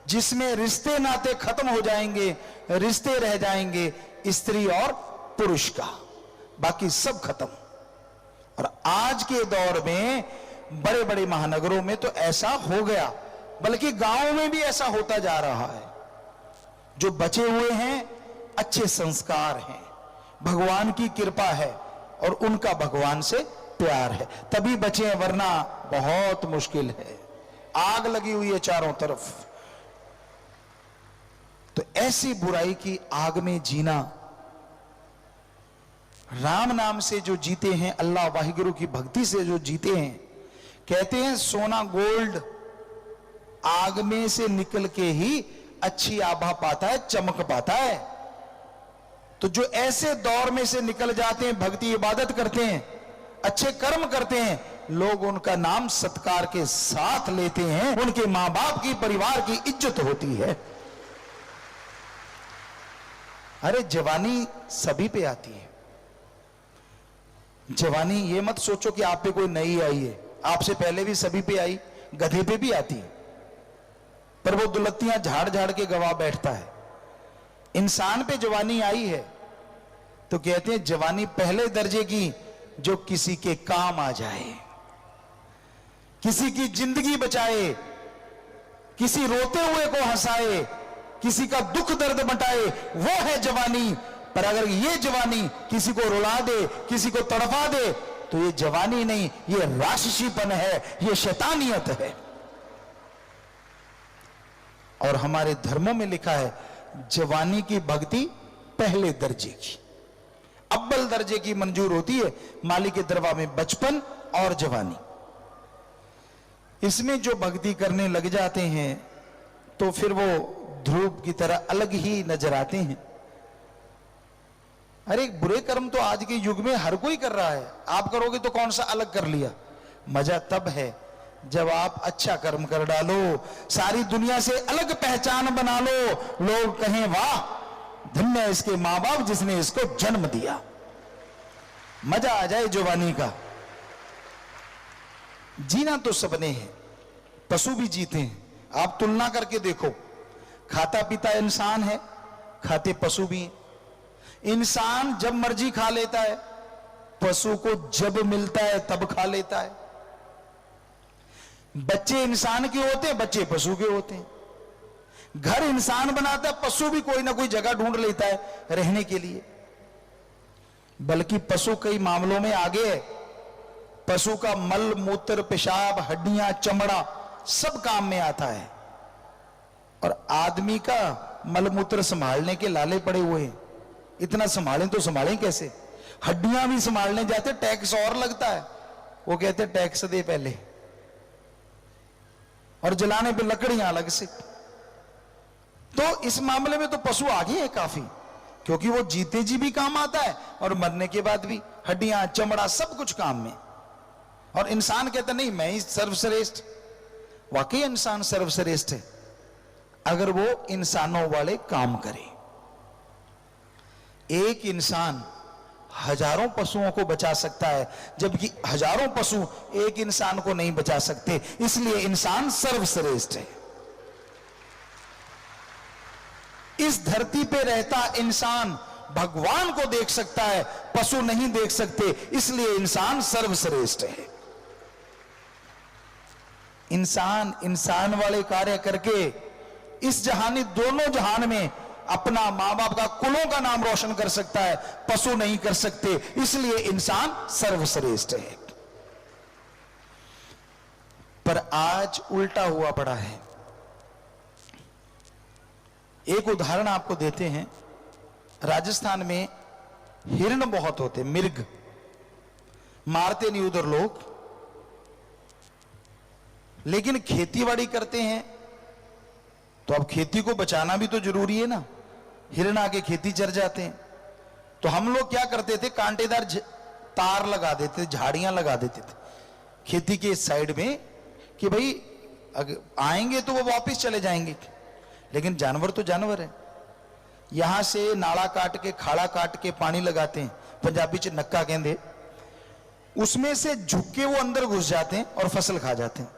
जिसमें रिश्ते नाते खत्म हो जाएंगे, रिश्ते रह जाएंगे स्त्री और पुरुष का, बाकी सब खत्म। और आज के दौर में बड़े बड़े महानगरों में तो ऐसा हो गया, बल्कि गांवों में भी ऐसा होता जा रहा है। जो बचे हुए हैं अच्छे संस्कार हैं, भगवान की कृपा है, और उनका भगवान से प्यार है, तभी बचे हैं, वरना बहुत मुश्किल है। आग लगी हुई है चारों तरफ। तो ऐसी बुराई की आग में जीना, राम नाम से जो जीते हैं, अल्लाह वाहिगुरु की भक्ति से जो जीते हैं, कहते हैं सोना गोल्ड आग में से निकल के ही अच्छी आभा पाता है, चमक पाता है। तो जो ऐसे दौर में से निकल जाते हैं, भक्ति इबादत करते हैं, अच्छे कर्म करते हैं, लोग उनका नाम सत्कार के साथ लेते हैं, उनके मां बाप की, परिवार की इज्जत होती है। अरे जवानी सभी पे आती है। जवानी ये मत सोचो कि आप पे कोई नई आई है, आपसे पहले भी सभी पे आई, गधे पे भी आती है, पर वो दुलत्तियां झाड़ झाड़ के गवा बैठता है। इंसान पे जवानी आई है तो कहते हैं जवानी पहले दर्जे की, जो किसी के काम आ जाए, किसी की जिंदगी बचाए, किसी रोते हुए को हंसाए, किसी का दुख दर्द मटाए, वो है जवानी। पर अगर ये जवानी किसी को रुला दे, किसी को तड़पा दे, तो ये जवानी नहीं, ये राक्षसीपन है, ये शैतानियत है। और हमारे धर्मों में लिखा है जवानी की भक्ति पहले दर्जे की, अव्वल दर्जे की मंजूर होती है मालिक के दरबार में बचपन और जवानी। इसमें जो भक्ति करने लग जाते हैं तो फिर वो ध्रुव की तरह अलग ही नजर आते हैं। अरे बुरे कर्म तो आज के युग में हर कोई कर रहा है, आप करोगे तो कौन सा अलग कर लिया। मजा तब है जब आप अच्छा कर्म कर डालो, सारी दुनिया से अलग पहचान बना लो, लोग कहें वाह धन्य है इसके मां बाप जिसने इसको जन्म दिया। मजा आ जाए जवानी का। जीना तो सबने है, पशु भी जीते हैं। आप तुलना करके देखो, खाता पीता इंसान है, खाते पशु भी हैं। इंसान जब मर्जी खा लेता है, पशु को जब मिलता है तब खा लेता है। बच्चे इंसान के होते हैं, बच्चे पशु के होते हैं। घर इंसान बनाता है, पशु भी कोई ना कोई जगह ढूंढ लेता है रहने के लिए। बल्कि पशु कई मामलों में आगे है। पशु का मल मूत्र पेशाब हड्डियां चमड़ा सब काम में आता है, और आदमी का मल मूत्र संभालने के लाले पड़े हुए हैं। इतना संभालें तो संभालें कैसे। हड्डियां भी संभालने जाते टैक्स और लगता है, वो कहते टैक्स दे पहले, और जलाने पे लकड़ियां अलग से। तो इस मामले में तो पशु आगे है काफी, क्योंकि वो जीते जी भी काम आता है और मरने के बाद भी हड्डियां चमड़ा सब कुछ काम में। और इंसान कहता नहीं मैं ही सर्वश्रेष्ठ। वाकई इंसान सर्वश्रेष्ठ है अगर वो इंसानों वाले काम करे। एक इंसान हजारों पशुओं को बचा सकता है, जबकि हजारों पशु एक इंसान को नहीं बचा सकते। इसलिए इंसान सर्वश्रेष्ठ है। इस धरती पे रहता इंसान भगवान को देख सकता है, पशु नहीं देख सकते, इसलिए इंसान सर्वश्रेष्ठ है। इंसान इंसान वाले कार्य करके इस जहानी दोनों जहान में अपना मां बाप का कुलों का नाम रोशन कर सकता है, पशु नहीं कर सकते, इसलिए इंसान सर्वश्रेष्ठ है। पर आज उल्टा हुआ पड़ा है। एक उदाहरण आपको देते हैं। राजस्थान में हिरण बहुत होते, मिर्ग मारते नहीं उधर लोग, लेकिन खेतीबाड़ी करते हैं तो अब खेती को बचाना भी तो जरूरी है ना। हिरण आके खेती चर जाते हैं, तो हम लोग क्या करते थे, कांटेदार तार लगा देते थे, झाड़ियां लगा देते थे खेती के साइड में, कि भाई अगर आएंगे तो वो वापस चले जाएंगे। लेकिन जानवर तो जानवर है। यहां से नाला काट के, खाड़ा काट के पानी लगाते हैं, पंजाबी च नक्का कहते, उसमें से झुक के वो अंदर घुस जाते हैं और फसल खा जाते हैं।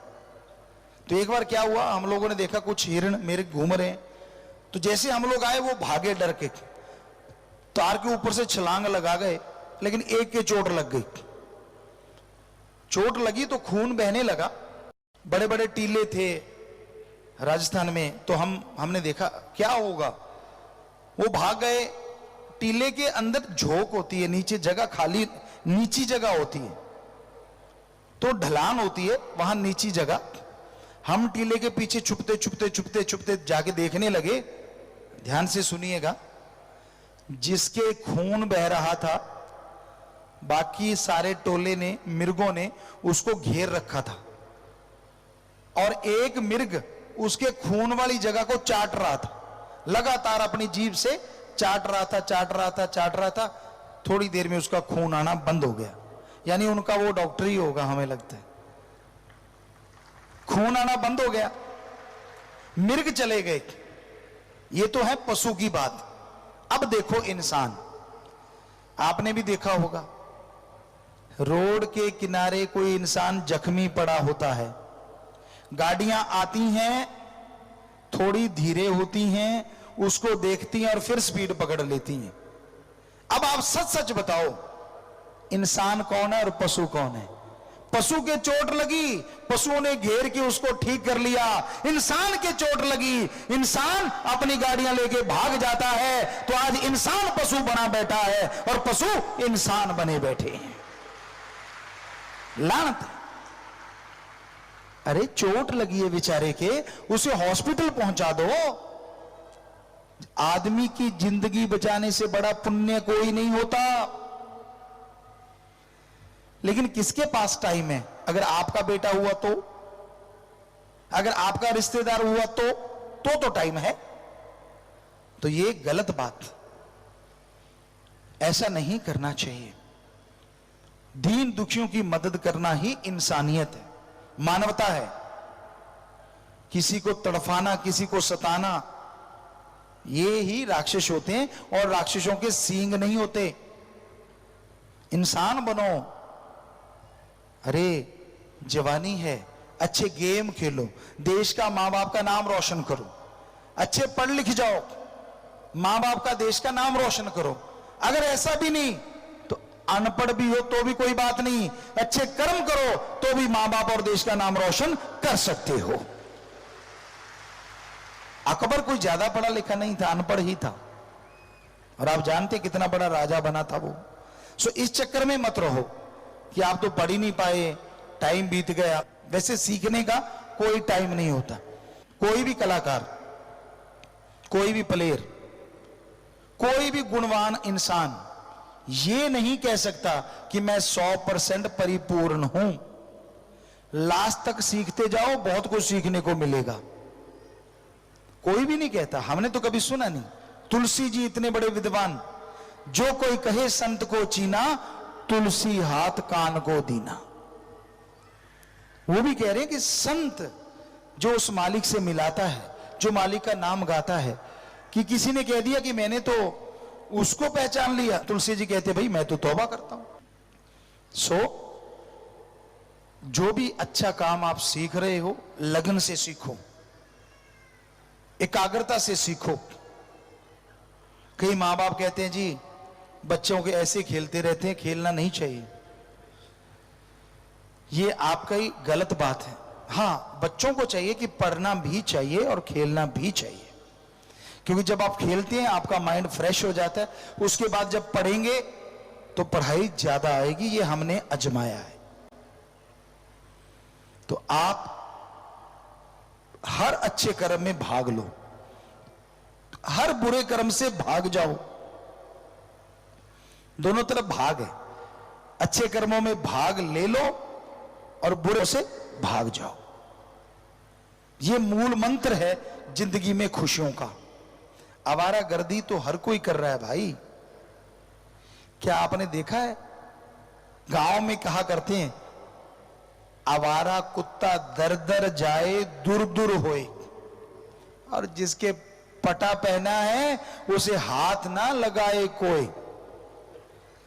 तो एक बार क्या हुआ, हम लोगों ने देखा कुछ हिरण मेरे घूम रहे हैं, तो जैसे हम लोग आए वो भागे डर के, तार के ऊपर से छलांग लगा गए, लेकिन एक के चोट लग गई। चोट लगी तो खून बहने लगा। बड़े बड़े टीले थे राजस्थान में, तो हमने देखा क्या होगा, वो भाग गए। टीले के अंदर झोंक होती है, नीचे जगह खाली, नीची जगह होती है, तो ढलान होती है वहां नीची जगह। हम टीले के पीछे छुपते छुपते छुपते छुपते जाके देखने लगे। ध्यान से सुनिएगा, जिसके खून बह रहा था, बाकी सारे टोले ने, मिर्गों ने उसको घेर रखा था, और एक मिर्ग उसके खून वाली जगह को चाट रहा था, लगातार अपनी जीभ से चाट रहा था, चाट रहा था, चाट रहा था। थोड़ी देर में उसका खून आना बंद हो गया। यानी उनका वो डॉक्टर ही होगा, हमें लगता है। खून आना बंद हो गया, मिर्ग चले गए। ये तो है पशु की बात। अब देखो इंसान, आपने भी देखा होगा, रोड के किनारे कोई इंसान जख्मी पड़ा होता है, गाड़ियां आती हैं, थोड़ी धीरे होती हैं, उसको देखती हैं और फिर स्पीड पकड़ लेती हैं। अब आप सच सच बताओ, इंसान कौन है और पशु कौन है? पशु के चोट लगी, पशुओं ने घेर के उसको ठीक कर लिया। इंसान के चोट लगी, इंसान अपनी गाड़ियां लेके भाग जाता है। तो आज इंसान पशु बना बैठा है और पशु इंसान बने बैठे हैं। लानत। अरे चोट लगी है बेचारे के, उसे हॉस्पिटल पहुंचा दो। आदमी की जिंदगी बचाने से बड़ा पुण्य कोई नहीं होता। लेकिन किसके पास टाइम है? अगर आपका बेटा हुआ तो, अगर आपका रिश्तेदार हुआ तो टाइम है। तो ये गलत बात, ऐसा नहीं करना चाहिए। दीन दुखियों की मदद करना ही इंसानियत है, मानवता है। किसी को तड़फाना, किसी को सताना, ये ही राक्षस होते हैं, और राक्षसों के सींग नहीं होते। इंसान बनो। अरे जवानी है, अच्छे गेम खेलो, देश का, मां बाप का नाम रोशन करो, अच्छे पढ़ लिख जाओ, मां बाप का, देश का नाम रोशन करो। अगर ऐसा भी नहीं तो अनपढ़ भी हो तो भी कोई बात नहीं, अच्छे कर्म करो तो भी मां बाप और देश का नाम रोशन कर सकते हो। अकबर कोई ज्यादा पढ़ा लिखा नहीं था, अनपढ़ ही था, और आप जानते कितना बड़ा राजा बना था वो। सो इस चक्कर में मत रहो कि आप तो पढ़ ही नहीं पाए, टाइम बीत गया। वैसे सीखने का कोई टाइम नहीं होता। कोई भी कलाकार, कोई भी प्लेयर, कोई भी गुणवान इंसान ये नहीं कह सकता कि मैं 100% परिपूर्ण हूं। लास्ट तक सीखते जाओ, बहुत कुछ सीखने को मिलेगा। कोई भी नहीं कहता, हमने तो कभी सुना नहीं। तुलसी जी इतने बड़े विद्वान, जो कोई कहे संत को चीना, तुलसी हाथ कान को दीना। वो भी कह रहे हैं कि संत जो उस मालिक से मिलाता है, जो मालिक का नाम गाता है, कि किसी ने कह दिया कि मैंने तो उसको पहचान लिया। तुलसी जी कहते भाई मैं तो तौबा करता हूं। जो भी अच्छा काम आप सीख रहे हो, लगन से सीखो, एकाग्रता से सीखो। कई मां बाप कहते हैं जी बच्चों के ऐसे खेलते रहते हैं, खेलना नहीं चाहिए। ये आपका ही गलत बात है। हाँ, बच्चों को चाहिए कि पढ़ना भी चाहिए और खेलना भी चाहिए, क्योंकि जब आप खेलते हैं आपका माइंड फ्रेश हो जाता है। उसके बाद जब पढ़ेंगे तो पढ़ाई ज्यादा आएगी, ये हमने आजमाया है। तो आप हर अच्छे कर्म में भाग लो, हर बुरे कर्म से भाग जाओ। दोनों तरफ भाग है, अच्छे कर्मों में भाग ले लो और बुरे से भाग जाओ। यह मूल मंत्र है जिंदगी में खुशियों का। आवारागर्दी तो हर कोई कर रहा है भाई। क्या आपने देखा है, गांव में कहा करते हैं आवारा कुत्ता दर दर जाए दूर दूर होए, और जिसके पटा पहना है उसे हाथ ना लगाए कोई,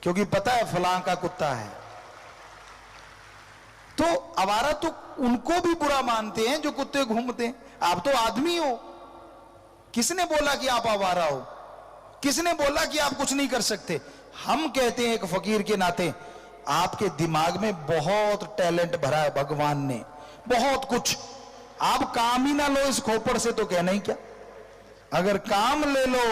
क्योंकि पता है फलां का कुत्ता है। तो आवारा तो उनको भी बुरा मानते हैं जो कुत्ते घूमते हैं। आप तो आदमी हो, किसने बोला कि आप आवारा हो? किसने बोला कि आप कुछ नहीं कर सकते? हम कहते हैं एक फकीर के नाते आपके दिमाग में बहुत टैलेंट भरा है भगवान ने, बहुत कुछ। आप काम ही ना लो इस खोपड़ से तो कहना ही क्या। अगर काम ले लो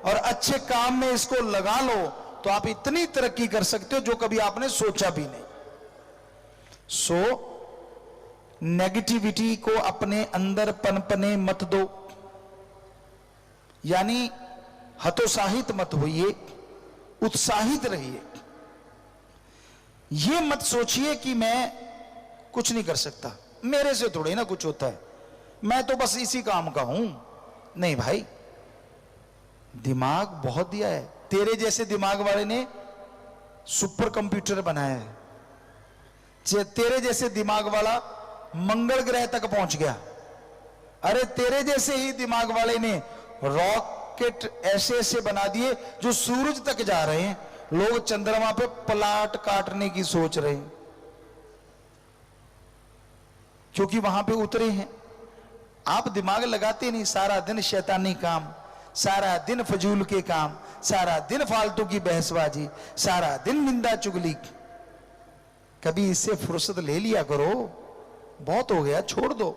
और अच्छे काम में इसको लगा लो तो आप इतनी तरक्की कर सकते हो जो कभी आपने सोचा भी नहीं। नेगेटिविटी को अपने अंदर पनपने मत दो, यानी हतोत्साहित मत होइए, उत्साहित रहिए। यह मत सोचिए कि मैं कुछ नहीं कर सकता, मेरे से थोड़े ना कुछ होता है, मैं तो बस इसी काम का हूं। नहीं भाई, दिमाग बहुत दिया है। तेरे जैसे दिमाग वाले ने सुपर कंप्यूटर बनाया है। तेरे जैसे दिमाग वाला मंगल ग्रह तक पहुंच गया। अरे तेरे जैसे ही दिमाग वाले ने रॉकेट ऐसे ऐसे बना दिए जो सूरज तक जा रहे हैं। लोग चंद्रमा पे प्लाट काटने की सोच रहे हैं क्योंकि वहां पे उतरे हैं। आप दिमाग लगाते नहीं, सारा दिन शैतानी काम, सारा दिन फजूल के काम, सारा दिन फालतू की बहसबाजी, सारा दिन निंदा चुगली। कभी इससे फुर्सत ले लिया करो, बहुत हो गया, छोड़ दो।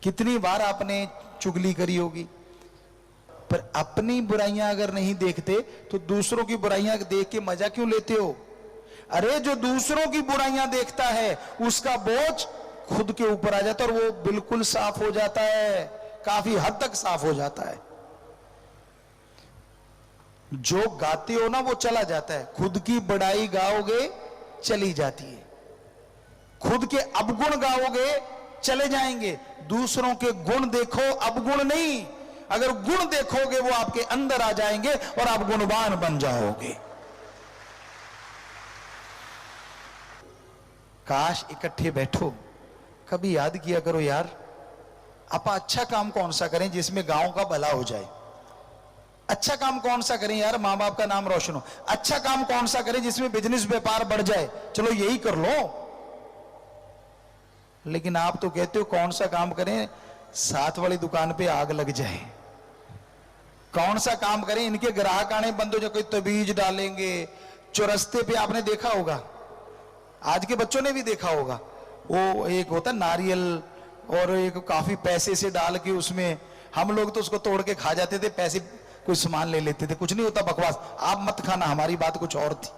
कितनी बार आपने चुगली करी होगी, पर अपनी बुराइयां अगर नहीं देखते तो दूसरों की बुराइयां देख के मजा क्यों लेते हो? अरे जो दूसरों की बुराइयां देखता है उसका बोझ खुद के ऊपर आ जाता है और वो बिल्कुल साफ हो जाता है, काफी हद तक साफ हो जाता है। जो गाते हो ना वो चला जाता है, खुद की बड़ाई गाओगे चली जाती है, खुद के अवगुण गाओगे चले जाएंगे। दूसरों के गुण देखो, अवगुण नहीं। अगर गुण देखोगे वो आपके अंदर आ जाएंगे और आप गुणवान बन जाओगे। काश इकट्ठे बैठो, कभी याद किया करो यार, आप अच्छा काम कौन सा करें जिसमें गांव का भला हो जाए। अच्छा काम कौन सा करें यार, मां बाप का नाम रोशन हो। अच्छा काम कौन सा करें जिसमें बिजनेस व्यापार बढ़ जाए, चलो यही कर लो। लेकिन आप तो कहते हो कौन सा काम करें साथ वाली दुकान पे आग लग जाए, कौन सा काम करें इनके ग्राहक आने बंद हो जाए, कोई तबीज डालेंगे चौरस्ते पे। आपने देखा होगा, आज के बच्चों ने भी देखा होगा, वो एक होता नारियल और एक काफी पैसे से डाल के उसमें, हम लोग तो उसको तोड़ के खा जाते थे, पैसे कोई सामान ले लेते थे, कुछ नहीं होता, बकवास। आप मत खाना, हमारी बात कुछ और थी,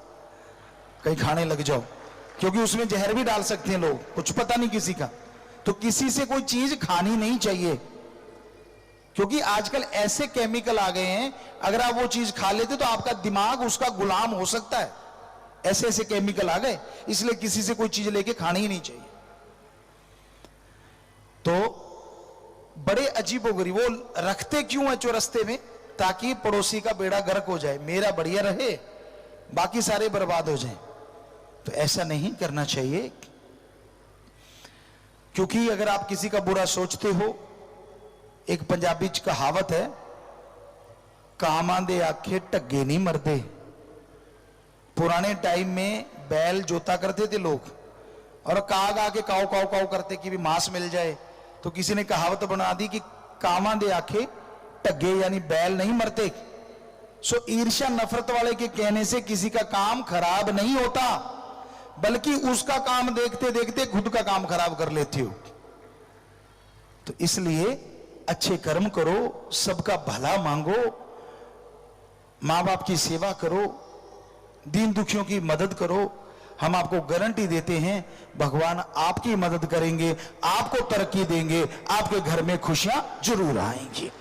कहीं खाने लग जाओ, क्योंकि उसमें जहर भी डाल सकते हैं लोग, कुछ पता नहीं किसी का। तो किसी से कोई चीज खानी नहीं चाहिए, क्योंकि आजकल ऐसे केमिकल आ गए हैं, अगर आप वो चीज खा लेते तो आपका दिमाग उसका गुलाम हो सकता है। ऐसे ऐसे केमिकल आ गए, इसलिए किसी से कोई चीज लेके खानी ही नहीं चाहिए। तो बड़े अजीबोगरीब वो रखते क्यों है चौरस्ते में, ताकि पड़ोसी का बेड़ा गर्क हो जाए, मेरा बढ़िया रहे, बाकी सारे बर्बाद हो जाएं। तो ऐसा नहीं करना चाहिए, क्योंकि अगर आप किसी का बुरा सोचते हो, एक पंजाबी कहावत है, कामां दे आखे टग्गे नहीं मरते। पुराने टाइम में बैल जोता करते थे लोग और काग आके काव काव काव करते कि भी मांस मिल जाए। तो किसी ने कहावत बना दी कि कामां दे आखे टग्गे यानी बैल नहीं मरते। सो ईर्ष्या नफरत वाले के कहने से किसी का काम खराब नहीं होता, बल्कि उसका काम देखते देखते खुद का काम खराब कर लेते हो। तो इसलिए अच्छे कर्म करो, सबका भला मांगो, मां बाप की सेवा करो, दीन दुखियों की मदद करो। हम आपको गारंटी देते हैं भगवान आपकी मदद करेंगे, आपको तरक्की देंगे, आपके घर में खुशियां जरूर आएंगी।